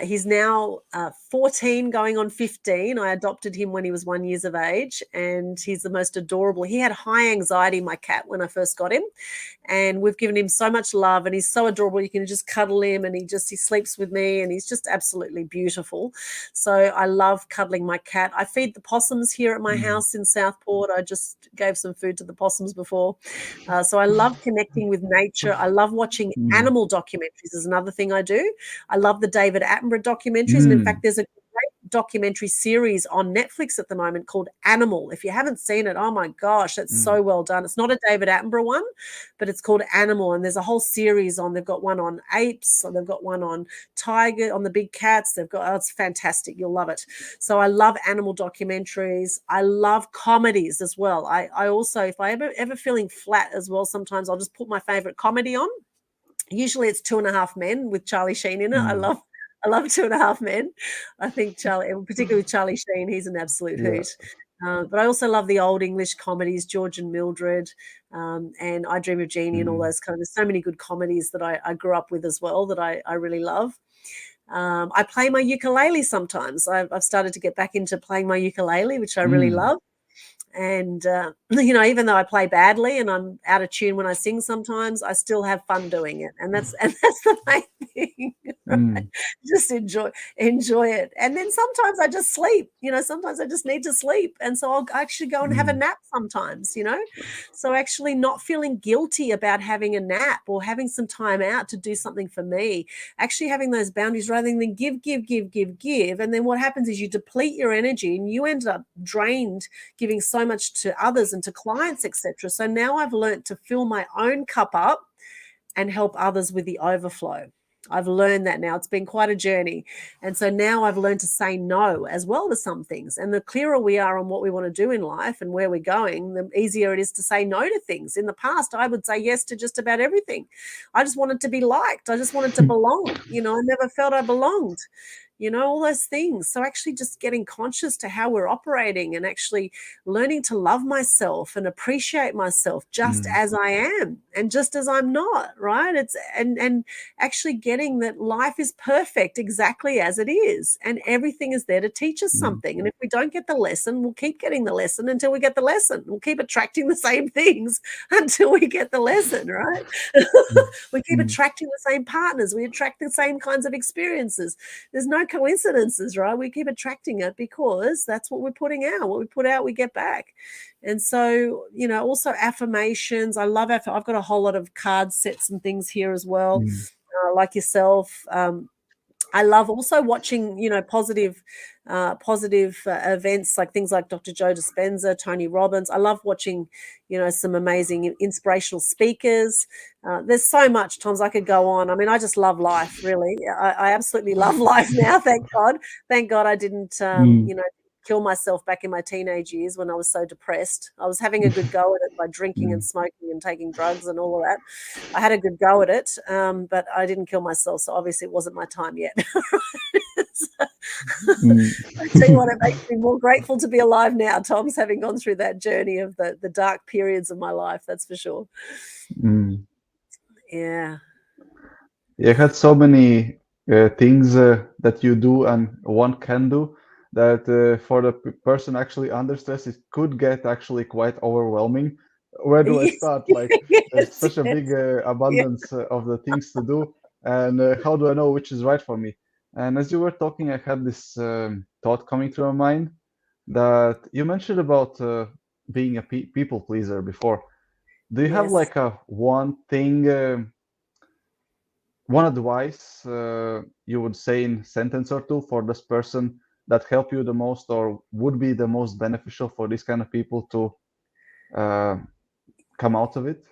He's now 14, going on 15. I adopted him when he was 1 year of age, and he's the most adorable. He had high anxiety, my cat, when I first got him, and we've given him so much love, and he's so adorable. You can just cuddle him, and he sleeps with me, and he's just absolutely beautiful. So I love cuddling my cat. I feed the possums here at my mm, house in Southport. I just gave some food to the possums before. So I love connecting with nature. I love watching mm, animal documentaries is another thing I do. I love the David Attenborough documentaries, and in mm, fact, there's a great documentary series on Netflix at the moment called Animal. If you haven't seen it, oh my gosh, that's mm, so well done. It's not a David Attenborough one, but it's called Animal, and there's a whole series on. They've got one on apes, or they've got one on tiger, on the big cats. They've got it's fantastic. You'll love it. So I love animal documentaries. I love comedies as well. I also, if I ever feeling flat as well, sometimes I'll just put my favorite comedy on. Usually it's Two and a Half Men with Charlie Sheen in it. mm. I love Two and a Half Men. I think Charlie, particularly with Charlie Sheen, he's an absolute Yeah. hoot. But I also love the old English comedies, George and Mildred, and I Dream of Jeannie, and all Mm, those kind of. There's so many good comedies that I grew up with as well that I really love. I play my ukulele sometimes. I've started to get back into playing my ukulele, which I really mm, love. And even though I play badly and I'm out of tune when I sing sometimes, I still have fun doing it, and that's the main thing. Right? mm, Just enjoy it. And then sometimes I just sleep. Sometimes I just need to sleep, and so I'll actually go and have a mm, nap sometimes. So actually not feeling guilty about having a nap or having some time out to do something for me, actually having those boundaries rather than give, and then what happens is you deplete your energy and you end up drained, giving so much to others and to clients, etc. So now I've learned to fill my own cup up and help others with the overflow. I've learned that now. It's been quite a journey. And so now I've learned to say no as well to some things. And the clearer we are on what we want to do in life and where we're going, the easier it is to say no to things. In the past, I would say yes to just about everything. I just wanted to be liked. I just wanted to belong. I never felt I belonged. All those things. So actually just getting conscious to how we're operating and actually learning to love myself and appreciate myself just mm, as I am and just as I'm not, right? It's and actually getting that life is perfect exactly as it is, and everything is there to teach us mm, something. And if we don't get the lesson, we'll keep getting the lesson until we get the lesson. We'll keep attracting the same things until we get the lesson, right? mm, We keep mm, attracting the same partners. We attract the same kinds of experiences. There's no coincidences, right? We keep attracting it because that's what we're putting out. What we put out, we get back. And so, also affirmations. I love I've got a whole lot of card sets and things here as well, mm, like yourself. I love also watching, positive events like things like Dr. Joe Dispenza, Tony Robbins. I love watching, some amazing inspirational speakers. There's so much, Toms, I could go on. I mean, I just love life, really. I absolutely love life now. Thank God. Thank God I didn't, Mm, kill myself back in my teenage years when I was so depressed. I was having a good go at it by drinking and mm, smoking and taking drugs and all of that. I had a good go at it, but I didn't kill myself, so obviously it wasn't my time yet. So, mm, I tell you what, it makes me more grateful to be alive now, Tom's, having gone through that journey of the dark periods of my life, that's for sure. mm. Yeah. You had so many things that you do and one can do that for the person actually under stress, it could get actually quite overwhelming. Where do I Yes. start? Like, there's Yes, such a big yes. Yeah. abundance of the things to do, and how do I know which is right for me? And as you were talking, I had this thought coming to my mind that you mentioned about being a people pleaser before. Do you have Yes. like a one thing? One advice you would say in sentence or two for this person that help you the most or would be the most beneficial for these kind of people to uh, come out of it?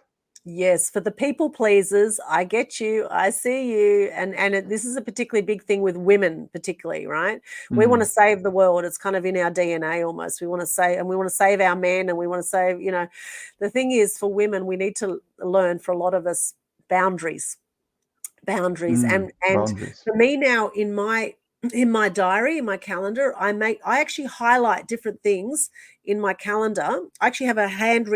Yes, for the people pleasers, I get you, I see you, and this is a particularly big thing with women, particularly, right? We want to Mm, save the world. It's kind of in our DNA almost. We want to save, and we want to save our men, and we want to save. The thing is, for women, we need to learn, for a lot of us, boundaries boundaries and boundaries. for me now, in my diary, in my calendar, I actually highlight different things in my calendar. I actually have I have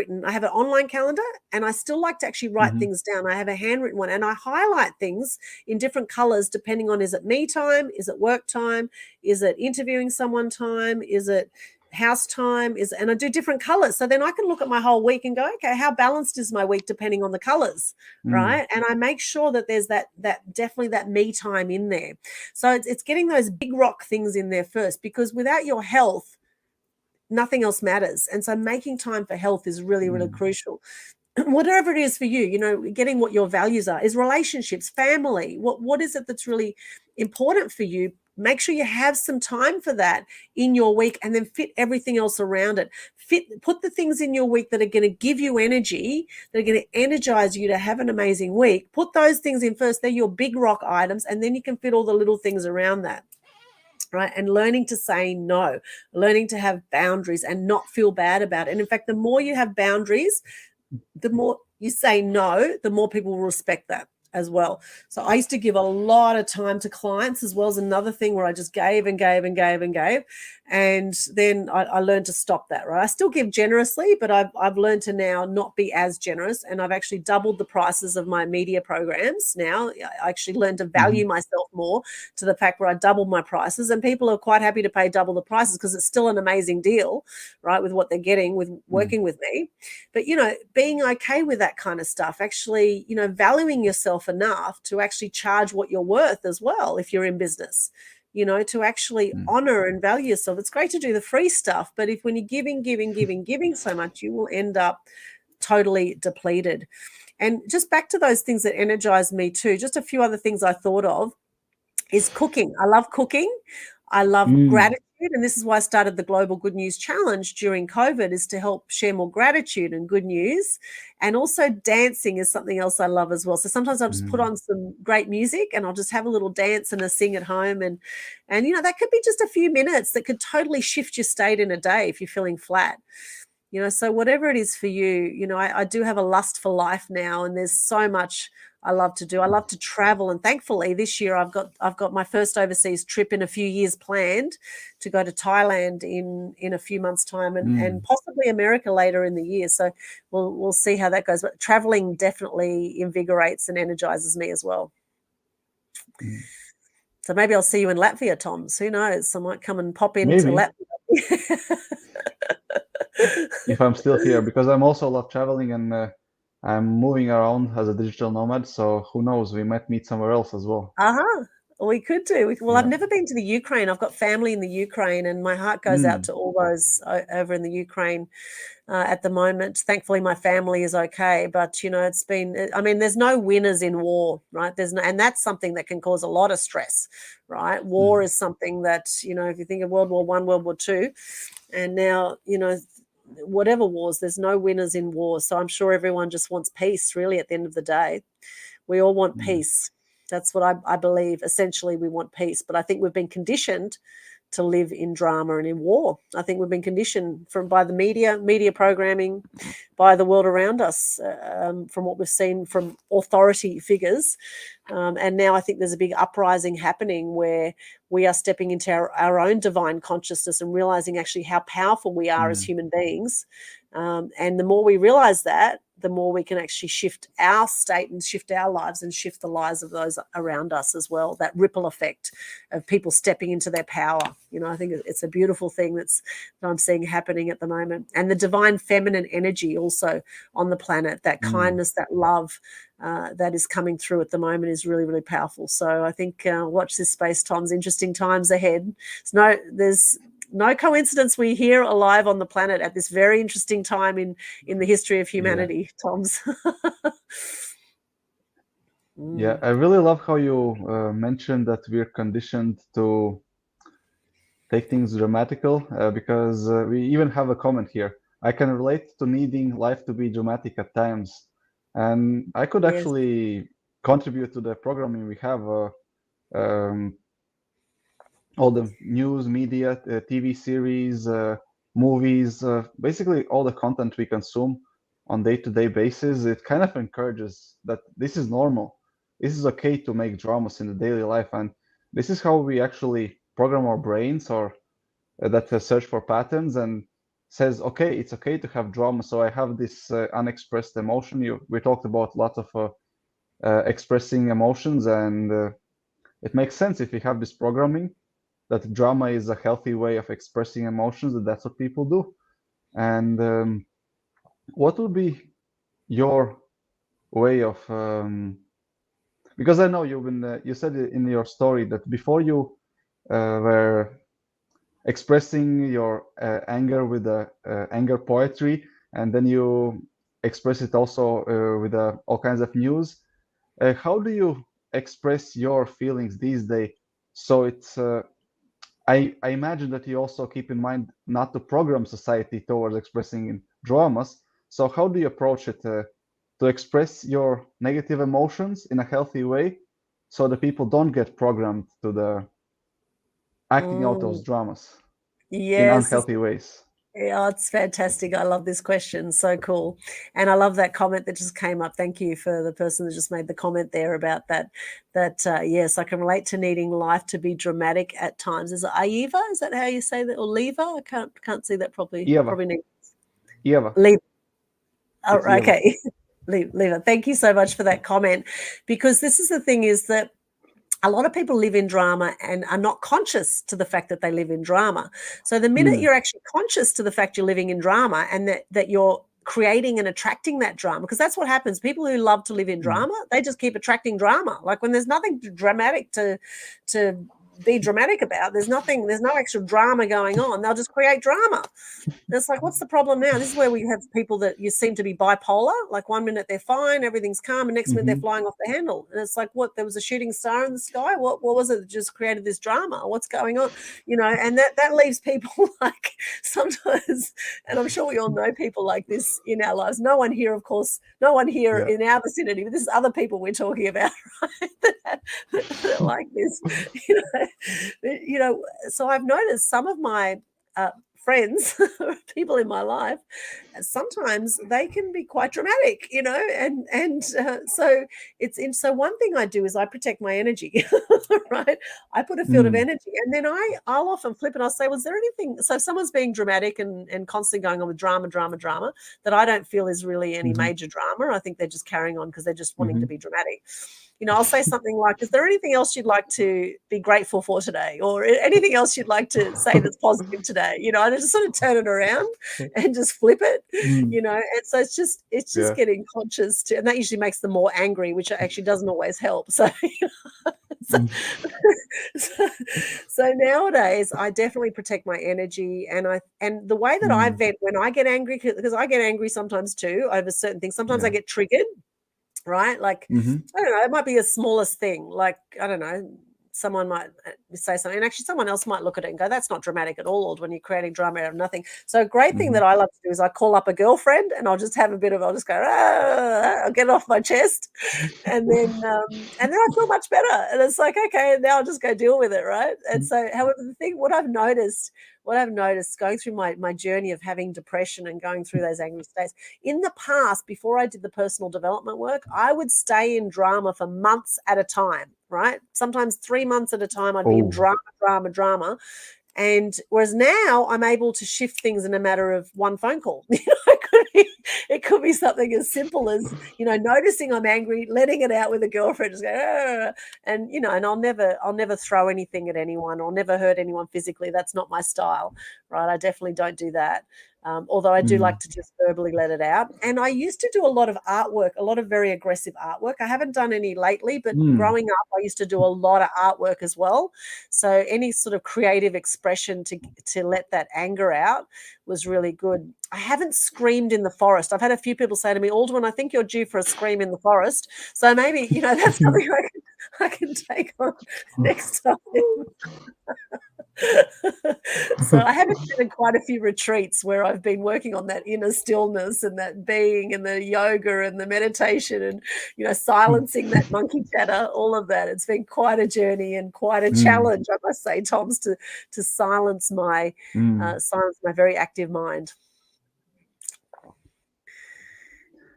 an online calendar, and I still like to actually write Hmm. things down. I have a handwritten one, and I highlight things in different colors depending on, is it me time, is it work time, is it interviewing someone time, is it house time, and I do different colors, so then I can look at my whole week and go, okay, how balanced is my week depending on the colors, Mm, right? And I make sure that there's that definitely that me time in there. So it's getting those big rock things in there first, because without your health, nothing else matters. And so making time for health is really, really mm, crucial. Whatever it is for you, getting what your values are, is relationships, family. What is it that's really important for you? Make sure you have some time for that in your week, and then fit everything else around it. Put the things in your week that are going to give you energy, that are going to energize you to have an amazing week. Put those things in first. They're your big rock items, and then you can fit all the little things around that. Right. And learning to say no, learning to have boundaries and not feel bad about it. And in fact, the more you have boundaries, the more you say no, the more people will respect that as well. So I used to give a lot of time to clients as well, as another thing where I just gave and gave and gave and gave. And then I learned to stop that, right? I still give generously, but I've learned to now not be as generous. And I've actually doubled the prices of my media programs now. I actually learned to value hmm, myself more, to the fact where I doubled my prices. And people are quite happy to pay double the prices, because it's still an amazing deal, right, with what they're getting with mm, working with me. But being okay with that kind of stuff, actually, valuing yourself enough to actually charge what you're worth as well, if you're in business, to actually mm, honor and value yourself. It's great to do the free stuff, but if, when you're giving so much, you will end up totally depleted. And just back to those things that energize me too, just a few other things I thought of is cooking. I love cooking. I love mm, gratitude. And this is why I started the Global Good News Challenge during COVID, is to help share more gratitude and good news. And also dancing is something else I love as well. So sometimes I'll just put mm, on some great music, and I'll just have a little dance and a sing at home. And that could be just a few minutes that could totally shift your state in a day if you're feeling flat. So whatever it is for you, I do have a lust for life now, and there's so much I love to do. I love to travel, and thankfully this year I've got my first overseas trip in a few years planned, to go to Thailand in a few months' time, and mm, possibly America later in the year. So we'll see how that goes. But traveling definitely invigorates and energizes me as well. mm. So maybe I'll see you in Latvia, Toms. Who knows? I might come and pop into Maybe Latvia. if I'm still here, because I'm also love traveling and I'm moving around as a digital nomad. So who knows, we might meet somewhere else as well. Uh-huh. We could do. Well, I've Yeah. never been to the Ukraine. I've got family in the Ukraine, and my heart goes out Mm. to all those over in the Ukraine at the moment. Thankfully, my family is okay, but it's been. I mean, there's no winners in war, right? There's no, and that's something that can cause a lot of stress, right? War Mm. is something that if you think of World War I, World War II, and now whatever wars, there's no winners in war. So I'm sure everyone just wants peace. Really, at the end of the day, we all want Mm. peace. That's what I believe. Essentially, we want peace. But I think we've been conditioned to live in drama and in war. I think we've been conditioned by the media programming, by the world around us, from what we've seen from authority figures. And now I think there's a big uprising happening where we are stepping into our own divine consciousness and realizing actually how powerful we are as Mm. human beings. And the more we realize that, the more we can actually shift our state and shift our lives and shift the lives of those around us as well. That ripple effect of people stepping into their power. I think it's a beautiful thing that I'm seeing happening at the moment. And the divine feminine energy also on the planet, that Mm. kindness, that love that is coming through at the moment is really, really powerful. So I think watch this space, Tom's interesting times ahead. There's no coincidence we're here alive on the planet at this very interesting time in the history of Yeah. humanity, Tom's. Yeah. I really love how you mentioned that we're conditioned to take things dramatical because we even have a comment here. I can relate to needing life to be dramatic at times. And I could Yes. actually contribute to the programming we have. Um, all the news, media, TV series, movies, basically all the content we consume on day-to-day basis, it kind of encourages that this is normal. This is okay to make dramas in the daily life, and this is how we actually program our brains or that search for patterns and says, okay, it's okay to have drama. So I have this unexpressed emotion. We talked about lots of expressing emotions, and it makes sense if you have this programming that drama is a healthy way of expressing emotions, that that's what people do. And what would be your way of because I know you said in your story that before you were expressing your anger with anger poetry, and then you express it also with all kinds of news. How do you express your feelings these days? So it's I imagine that you also keep in mind not to program society towards expressing dramas. So how do you approach it to express your negative emotions in a healthy way, so that people don't get programmed to the acting out those Mm. dramas in Yes. unhealthy ways? Yeah, it's fantastic. I love this question. So cool. And I love that comment that just came up. Thank you for the person that just made the comment there about that. Yes, I can relate to needing life to be dramatic at times. Is it Aiva? Is that how you say that? Or Leva? I can't see that properly. I Eva, probably need Eva, Leva. Oh, it's Eva. okay. Leva. Thank you so much for that comment. Because this is the thing is that a lot of people live in drama and are not conscious to the fact that they live in drama. So the minute Mm, you're actually conscious to the fact you're living in drama and that you're creating and attracting that drama, because that's what happens. People who love to live in mm, drama, they just keep attracting drama. Like when there's nothing dramatic to be dramatic about, there's no extra drama going on. They'll just create drama. And it's like, what's the problem now? This is where we have people that you seem to be bipolar. Like one minute they're fine, everything's calm, and next minute they're mm-hmm. flying off the handle. And it's like, what? There was a shooting star in the sky. What was it that just created this drama? What's going on? And that leaves people like sometimes, and I'm sure we all know people like this in our lives. No one here, of course, no one here Yeah. in our vicinity, but this is other people we're talking about, right? that are like this. So I've noticed some of my friends, people in my life, sometimes they can be quite dramatic, so one thing I do is I protect my energy, right? I put a field of Mm, energy, and then I'll often flip and I'll say, was there anything? So if someone's being dramatic and constantly going on with drama, that I don't feel is really any mm-hmm, major drama. I think they're just carrying on because they're just wanting to mm-hmm. be dramatic. I'll say something like, is there anything else you'd like to be grateful for today? Or anything else you'd like to say that's positive today? And I just sort of turn it around and just flip it, Mm, and so it's just yeah. getting conscious and that usually makes them more angry, which actually doesn't always help. So so, so nowadays I definitely protect my energy, and the way that I Mm. vent when I get angry, because I get angry sometimes too over certain things. Sometimes I Yeah. get triggered, right? Like, Mm-hmm. I don't know, it might be the smallest thing. Like, I don't know, someone might say something, and actually someone else might look at it and go, that's not dramatic at all, when you're creating drama out of nothing. So a great thing Mm-hmm. that I love to do is I call up a girlfriend and I'll just have a bit of, I'll just go, I'll get it off my chest. And then I feel much better. And it's like, okay, now I'll just go deal with it, right? And so, however, the thing, what I've noticed going through my journey of having depression and going through those angry states, in the past, before I did the personal development work, I would stay in drama for months at a time, right? Sometimes 3 months at a time, I'd be in Oh. drama, drama, drama. And whereas now I'm able to shift things in a matter of one phone call. It could be something as simple as, noticing I'm angry, letting it out with a girlfriend, just go, "Ah," and I'll never throw anything at anyone or never hurt anyone physically. That's not my style, right? I definitely don't do that. Although I do Mm. like to just verbally let it out. And I used to do a lot of artwork, a lot of very aggressive artwork. I haven't done any lately, but Mm. growing up, I used to do a lot of artwork as well. So any sort of creative expression to let that anger out was really good. I haven't screamed in the forest. I've had a few people say to me, Aldwyn, I think you're due for a scream in the forest. So maybe, that's something I can take on next time. So I have attended quite a few retreats where I've been working on that inner stillness and that being and the yoga and the meditation and, silencing that monkey chatter, all of that. It's been quite a journey and quite a Mm. challenge, I must say, Tom's, to Mm. silence my very active mind.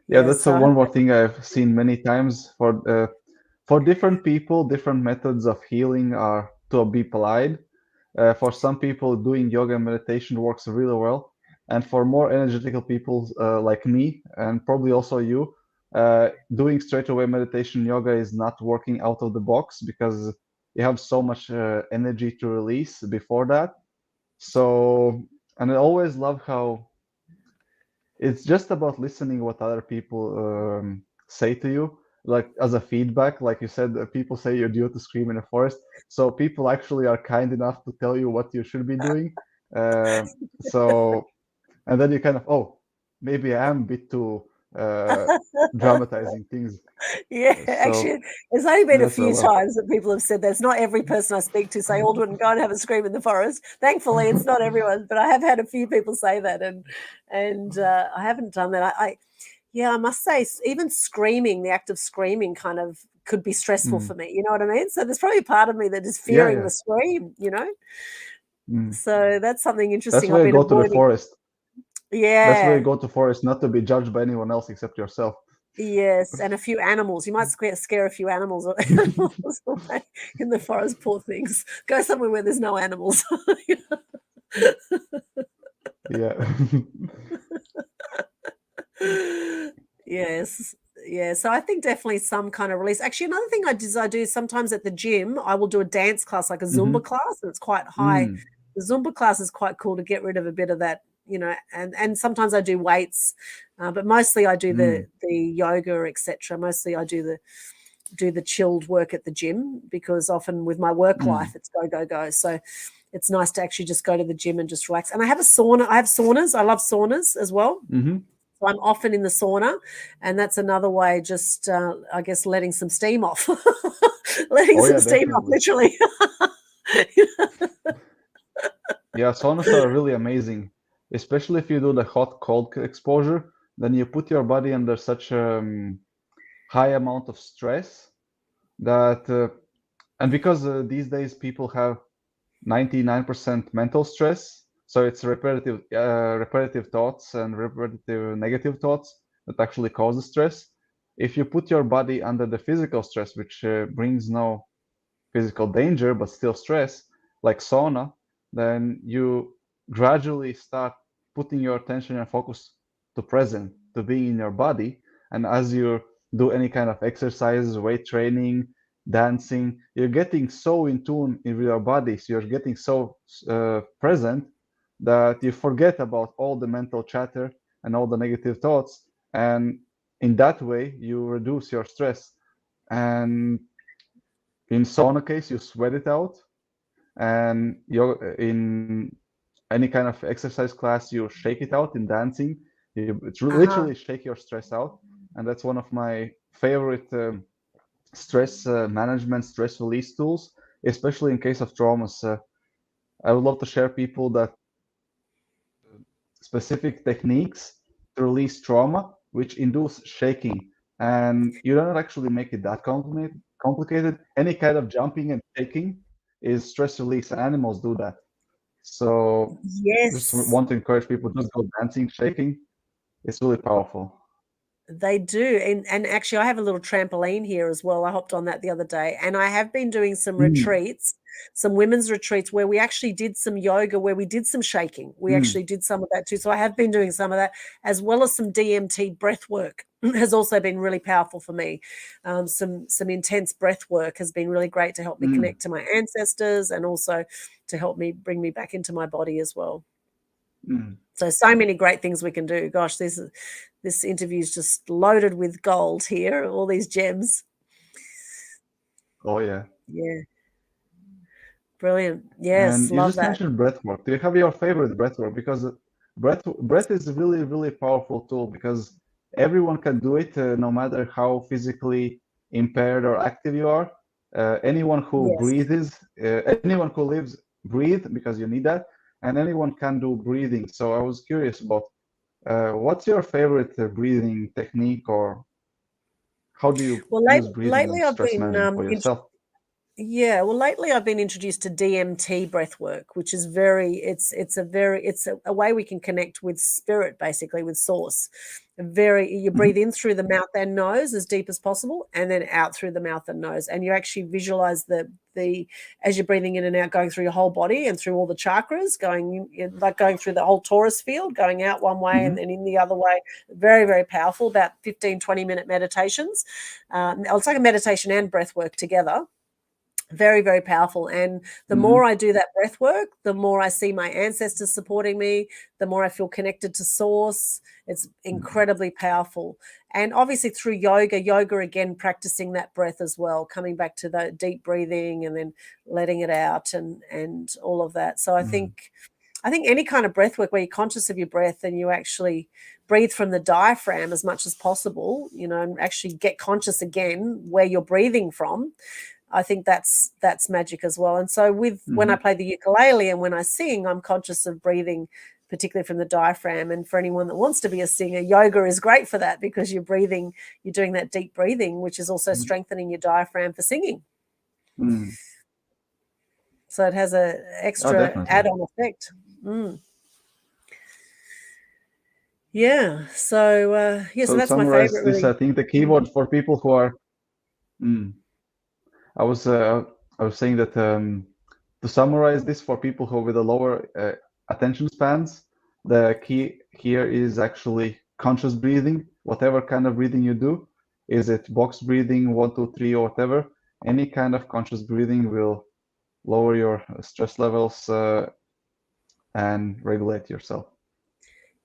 Yeah, Yeah, that's so I hope one more thing I've seen many times for different people, different methods of healing are to be applied. For some people, doing yoga and meditation works really well, and for more energetical people like me, and probably also you, doing straight away meditation yoga is not working out of the box because you have so much energy to release before that. So, and I always love how it's just about listening what other people say to you, like as a feedback. Like you said, people say you're due to scream in a forest, so people actually are kind enough to tell you what you should be doing. uh, so and then you kind of, oh, maybe I am a bit too uh, dramatizing things. Yeah, So actually, there's only been a that's what I few love. times that people have said that. It's not every person I speak to say, Aldwyn, go and have a scream in the forest. Thankfully, it's not everyone, but I have had a few people say that, and I haven't done that. Yeah, I must say, even screaming, the act of screaming, kind of could be stressful Mm. for me. You know what I mean? So there's probably a part of me that is Yeah, fearing yeah. the scream. Mm. So that's something That's interesting. I've why you been go to the avoiding. forest. That's why you Yeah. go to forest, not to be judged by anyone else except yourself. Yes, and a few animals. You might scare a few animals, animals away in the forest, poor things. Go somewhere where there's no animals. Yeah. Yes. Yeah, so I think definitely some kind of release. Actually, another thing I do sometimes at the gym, I will do a dance class, like a Zumba Hmm. class, and it's quite high. Mm. The Zumba class is quite cool to get rid of a bit of that, and sometimes I do weights, but mostly I do Mm. the yoga, etc. Mostly I do the chilled work at the gym, because often with my work life Mm. it's go go go. So it's nice to actually just go to the gym and just relax. And I have a sauna. I have saunas. I love saunas as well. Hmm. So I'm often in the sauna, and that's another way, just I guess, letting some steam off, letting Oh some yeah, steam off, definitely. literally. Yeah, saunas are really amazing, especially if you do the hot cold exposure. Then you put your body under such a high amount of stress that, and because these days people have 99% mental stress, so it's repetitive thoughts and repetitive negative thoughts that actually cause the stress. If you put your body under the physical stress, which brings no physical danger but still stress, like sauna, then you gradually start putting your attention and focus to present, to being in your body. And as you do any kind of exercise, weight training, dancing, you're getting so in tune with your body, so you're getting so present that you forget about all the mental chatter and all the negative thoughts. And in that way, you reduce your stress. And in sauna case, you sweat it out, and you're in any kind of exercise class, you shake it out in dancing. You Uh-huh. literally shake your stress out, and that's one of my favorite stress management, stress release tools, especially in case of traumas. I would love to share people that specific techniques to release trauma, which induce shaking. And you don't actually make it that complicated. Any kind of jumping and shaking is stress release, and animals do that. So just Yes. want to encourage people to just go dancing, shaking. It's really powerful. They do, and actually, I have a little trampoline here as well. I hopped on that the other day, and I have been doing some Mm, retreats, some women's retreats where we actually did some yoga, where we did some shaking. We mm, actually did some of that too. So I have been doing some of that, as well as some DMT breath work has also been really powerful for me. Some intense breath work has been really great to help me mm, connect to my ancestors and also to help me bring me back into my body as well. mm. So many great things we can do. Gosh, this interview is just loaded with gold here, all these gems. Oh yeah. Yeah, brilliant. Yes, And you love just that. mentioned breath work. Do you have your favorite breath work? Because breath is a really powerful tool because everyone can do it, no matter how physically impaired or active you are. Anyone who Yes. breathes, anyone who lives, breathe because you need that, and anyone can do breathing. So I was curious about what's your favorite breathing technique, or how do you Well, use breathing lately in I've stress been management for yourself? Yeah, well, lately I've been introduced to DMT breath work, which is it's a way we can connect with spirit, basically with source. You breathe Hmm. in through the mouth and nose as deep as possible, and then out through the mouth and nose. And you actually visualize the as you're breathing in and out, going through your whole body and through all the chakras, like going through the whole torus field, going out one way and Hmm. then in the other way. Very, very powerful. About 15-20 minute meditations. It's like a meditation and breath work together. Very, very powerful. And the more Hmm. I do that breath work, the more I see my ancestors supporting me, the more I feel connected to source. It's incredibly powerful. And obviously through yoga again, practicing that breath as well, coming back to the deep breathing and then letting it out and all of that. So Hmm. I think any kind of breath work where you're conscious of your breath and you actually breathe from the diaphragm as much as possible, and actually get conscious again where you're breathing from. I think that's magic as well. And so when I Hmm. play the ukulele and when I sing, I'm conscious of breathing, particularly from the diaphragm. And for anyone that wants to be a singer, yoga is great for that because you're doing that deep breathing, which is also Hmm. strengthening your diaphragm for singing. Hmm. So it has a Oh, extra definitely. add-on effect. Mm. Yeah. So So to that's my summarize favorite, this, really. I think the keyword for people who are, mm, I was uh, I was saying that to summarize this for people who with a lower attention spans, the key here is actually conscious breathing. Whatever kind of breathing you do, is it box breathing, 1, 2, 3, or whatever, any kind of conscious breathing will lower your stress levels and regulate yourself.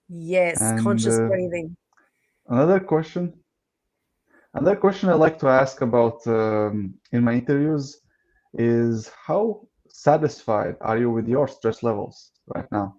Yes, And conscious breathing. another question Another question I like to ask about in my interviews is how satisfied are you with your stress levels right now?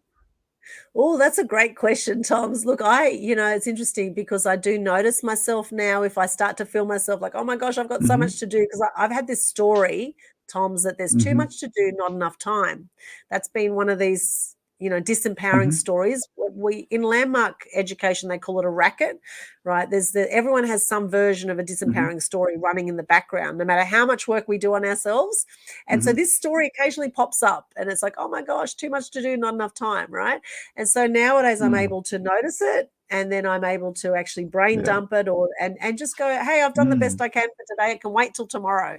Oh, that's a great question, Toms. Look, it's interesting because I do notice myself now if I start to feel myself like, oh my gosh, I've got so Hmm. much to do. Because I've had this story, Toms, that there's too Hmm. much to do, not enough time. That's been one of these, disempowering Hmm. stories. We in landmark education, they call it a racket, right? Everyone has some version of a Hmm. disempowering story running in the background, no matter how much work we do on ourselves. And so Hmm. this story occasionally pops up and it's like, oh my gosh, too much to do, not enough time, right? And so nowadays I'm Mm. able to notice it and then I'm able to actually brain Yeah. dump it and just go, hey, I've done the best Mm. I can for today. It can wait till tomorrow,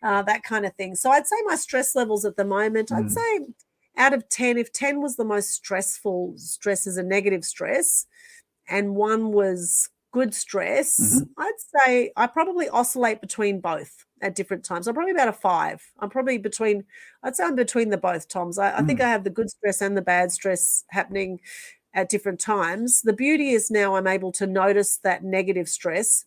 that kind of thing. So I'd say my stress levels at the moment, I'd Mm. say out of 10, if 10 was the most stressful, stress is a negative stress, and one was good stress, Hmm. I'd say I probably oscillate between both at different times. I'm probably about a 5. I'd say I'm between the both, Toms. I think Mm. I have the good stress and the bad stress happening at different times. The beauty is now I'm able to notice that negative stress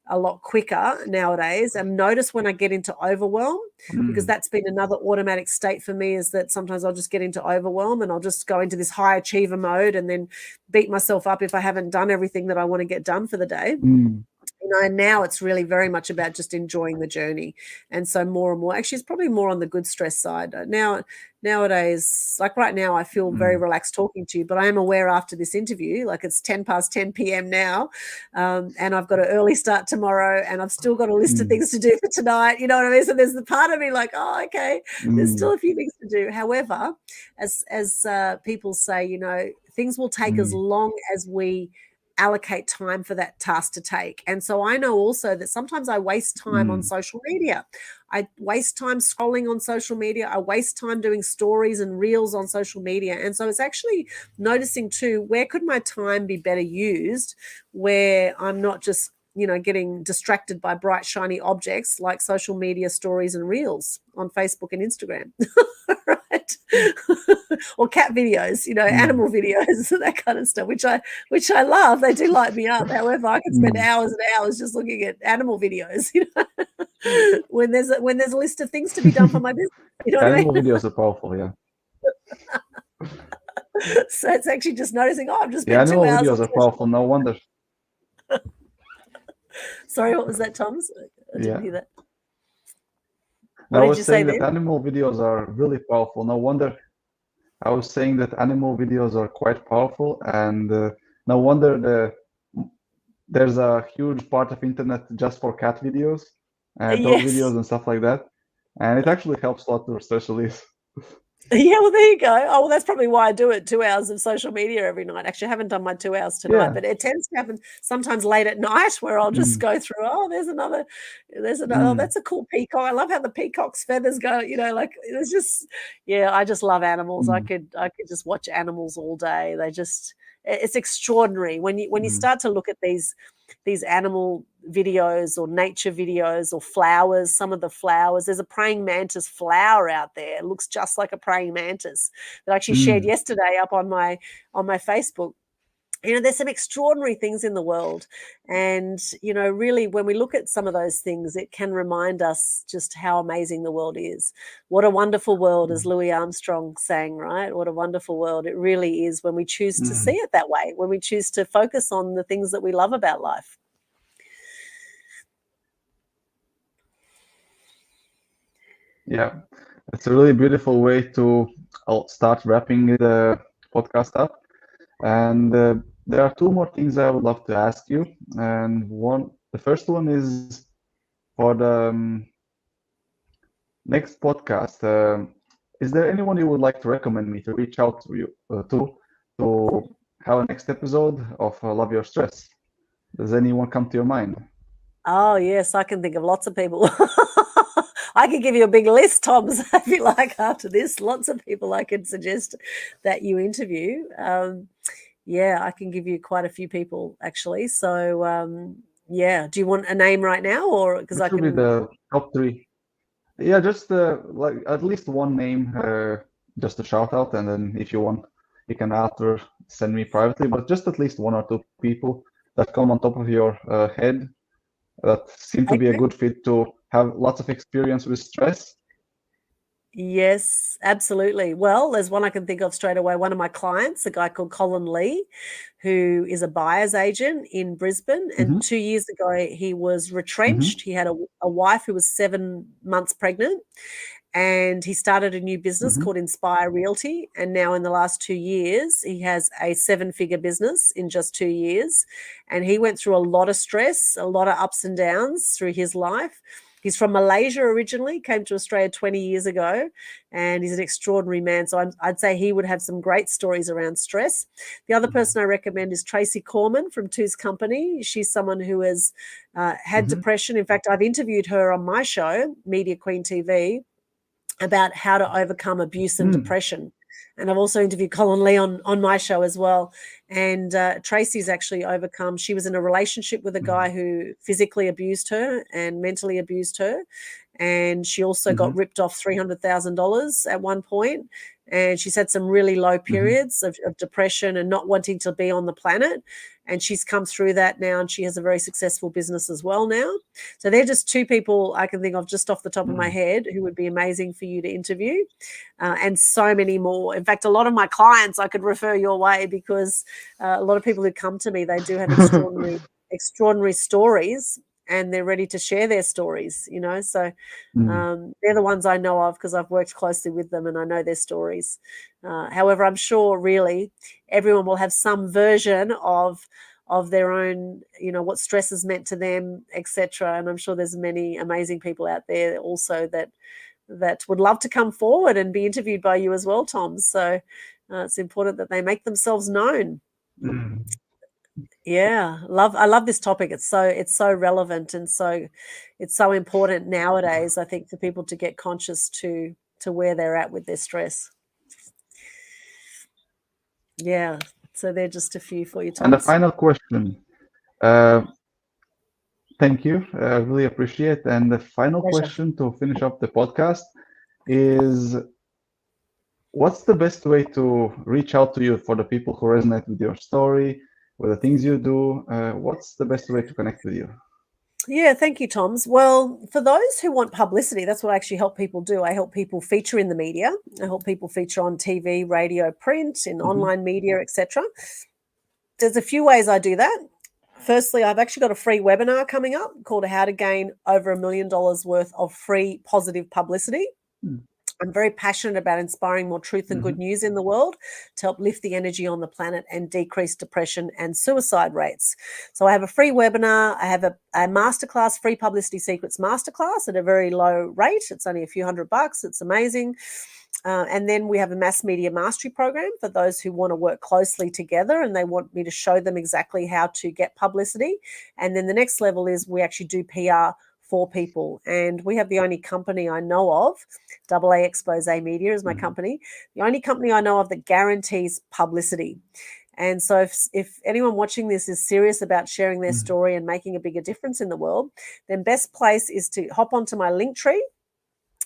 a lot quicker nowadays, and notice when I get into overwhelm, because that's been another automatic state for me, is that sometimes I'll just get into overwhelm and I'll just go into this high achiever mode and then beat myself up if I haven't done everything that I want to get done for the day. Now it's really very much about just enjoying the journey. And so more and more, actually, it's probably more on the good stress side. Nowadays, like right now, I feel very relaxed talking to you, but I am aware after this interview, like it's 10 past 10 p.m. now, and I've got an early start tomorrow, and I've still got a list of things to do for tonight. You know what I mean? So there's the part of me like, oh, okay, there's still a few things to do. However, as people say, things will take as long as we allocate time for that task to take. And so I know also that sometimes I waste time on social media. I waste time scrolling on social media. I waste time doing stories and reels on social media. And so it's actually noticing too, where could my time be better used, where I'm not just getting distracted by bright, shiny objects like social media stories and reels on Facebook and Instagram, right? Or cat videos, animal videos, that kind of stuff, which I love. They do light me up. However, I can spend hours and hours just looking at animal videos, when there's a list of things to be done for my business. You know what Animal I mean? videos are powerful, yeah. So it's actually just noticing, I've just Yeah, spent 2 animal hours on videos are powerful. No wonder. Sorry, what was that, Thomas? I didn't hear that. I What did was you say saying that there? animal videos are really powerful. No wonder. I was saying that animal videos are quite powerful, and no wonder there's a huge part of internet just for cat videos, dog Yes. videos, and stuff like that. And it actually helps a lot to stress release. Yeah, well, there you go. Oh, well, that's probably why I do it. 2 hours of social media every night. Actually, I haven't done my 2 hours tonight, Yeah. but it tends to happen sometimes late at night where I'll just go through, there's another, oh, that's a cool peacock. I love how the peacock's feathers go, like it's just, I just love animals. I could just watch animals all day. It's extraordinary when you start to look at these animal videos or nature videos or flowers. Some of the flowers, there's a praying mantis flower out there. It looks just like a praying mantis that I actually shared yesterday up on my Facebook. There's some extraordinary things in the world. And, really, when we look at some of those things, it can remind us just how amazing the world is. What a wonderful world, as Louis Armstrong sang, right? What a wonderful world. It really is when we choose to see it that way, when we choose to focus on the things that we love about life. Yeah, it's a really beautiful way to start wrapping the podcast up. And there are two more things I would love to ask you. And the first one is for the next podcast. Is there anyone you would like to recommend me to reach out to you to have a next episode of Love Your Stress? Does anyone come to your mind? Oh, yes, I can think of lots of people. I could give you a big list, Tom, if you like, after this. Lots of people I could suggest that you interview. I can give you quite a few people, actually. So, do you want a name right now, or because Which I will be can? the top three? Yeah, just like at least one name, just a shout out, and then if you want, you can after send me privately. But just at least one or two people that come on top of your head that seem to be a Okay. good fit to have lots of experience with stress. Yes, absolutely. Well, there's one I can think of straight away. One of my clients, a guy called Colin Lee, who is a buyer's agent in Brisbane. And 2 years ago, he was retrenched. He had a wife who was 7 months pregnant. And he started a new business called Inspire Realty. And now in the last 2 years, he has a 7-figure business in just 2 years. And he went through a lot of stress, a lot of ups and downs through his life. He's from Malaysia originally, came to Australia 20 years ago, and he's an extraordinary man. So I'd say he would have some great stories around stress. The other person I recommend is Tracy Corman from Two's Company. She's someone who has had depression. In fact, I've interviewed her on my show, Media Queen TV, about how to overcome abuse and depression. And I've also interviewed Colin Lee on my show as well. And Tracy's actually overcome. She was in a relationship with a guy who physically abused her and mentally abused her. And she also got ripped off $300,000 at one point. and she's had some really low periods of depression and not wanting to be on the planet. And she's come through that now, and she has a very successful business as well now. So they're just two people I can think of just off the top of my head who would be amazing for you to interview, and so many more. In fact, a lot of my clients I could refer your way, because a lot of people who come to me, they do have extraordinary stories, and they're ready to share their stories, so they're the ones I know of because I've worked closely with them and I know their stories. However, I'm sure really everyone will have some version of their own, what stress has meant to them, etc. And I'm sure there's many amazing people out there also that would love to come forward and be interviewed by you as well, Tom. So it's important that they make themselves known. Yeah, I love this topic. It's so relevant, and it's so important nowadays, I think, for people to get conscious to where they're at with their stress. Yeah. So they're just a few for you, Tom. And the final question. Thank you. I really appreciate. And the final question to finish up the podcast is, what's the best way to reach out to you for the people who resonate with your story, with the things you do? What's the best way to connect with you? Yeah, thank you, Toms. Well, for those who want publicity, that's what I actually help people do. I help people feature in the media. I help people feature on TV, radio, print, in online media, etc. There's a few ways I do that. Firstly, I've actually got a free webinar coming up called How to Gain Over $1 Million Worth of Free Positive Publicity. I'm very passionate about inspiring more truth and good news in the world to help lift the energy on the planet and decrease depression and suicide rates. So I have a free webinar. I have a masterclass, Free Publicity Secrets Masterclass, at a very low rate. It's only a few $100. It's amazing. And then we have a mass media mastery program for those who want to work closely together and they want me to show them exactly how to get publicity. And then the next level is we actually do PR for people. And we have the only company I know of, AA Expose Media is my company, the only company I know of that guarantees publicity. And so if anyone watching this is serious about sharing their story and making a bigger difference in the world, then best place is to hop onto my Linktree,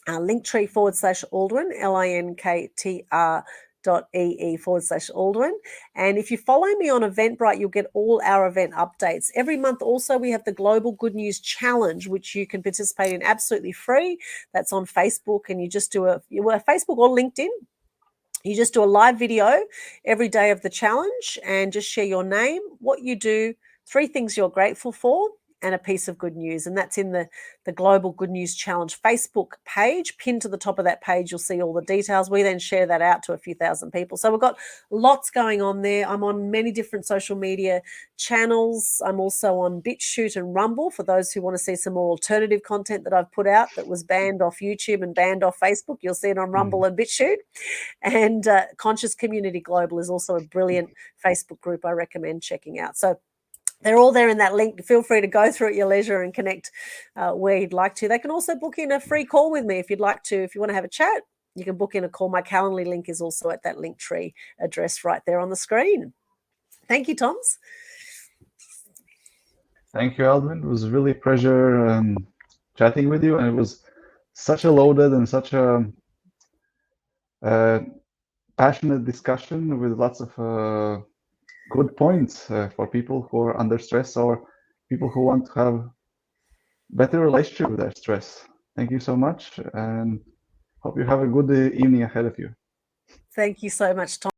Linktree/Aldwyn, linktr.ee/Aldwyn. And if you follow me on Eventbrite, you'll get all our event updates. Every month also we have the Global Good News Challenge, which you can participate in absolutely free. That's on Facebook, and you just do Facebook or LinkedIn. You just do a live video every day of the challenge and just share your name, what you do, 3 things you're grateful for, and a piece of good news. And that's in the Global Good News Challenge Facebook page. Pinned to the top of that page, you'll see all the details. We then share that out to a few thousand people. So we've got lots going on there. I'm on many different social media channels. I'm also on BitChute and Rumble for those who want to see some more alternative content that I've put out that was banned off YouTube and banned off Facebook. You'll see it on Rumble and BitChute. And Conscious Community Global is also a brilliant Facebook group I recommend checking out. So they're all there in that link. Feel free to go through at your leisure and connect where you'd like to. They can also book in a free call with me if you'd like to. If you want to have a chat, you can book in a call. My Calendly link is also at that Linktree address right there on the screen. Thank you, Toms. Thank you, Aldwyn. It was really a pleasure chatting with you, and it was such a loaded and such a passionate discussion with lots of good points for people who are under stress or people who want to have better relationship with their stress. Thank you so much, and hope you have a good evening ahead of you. Thank you so much, Tom.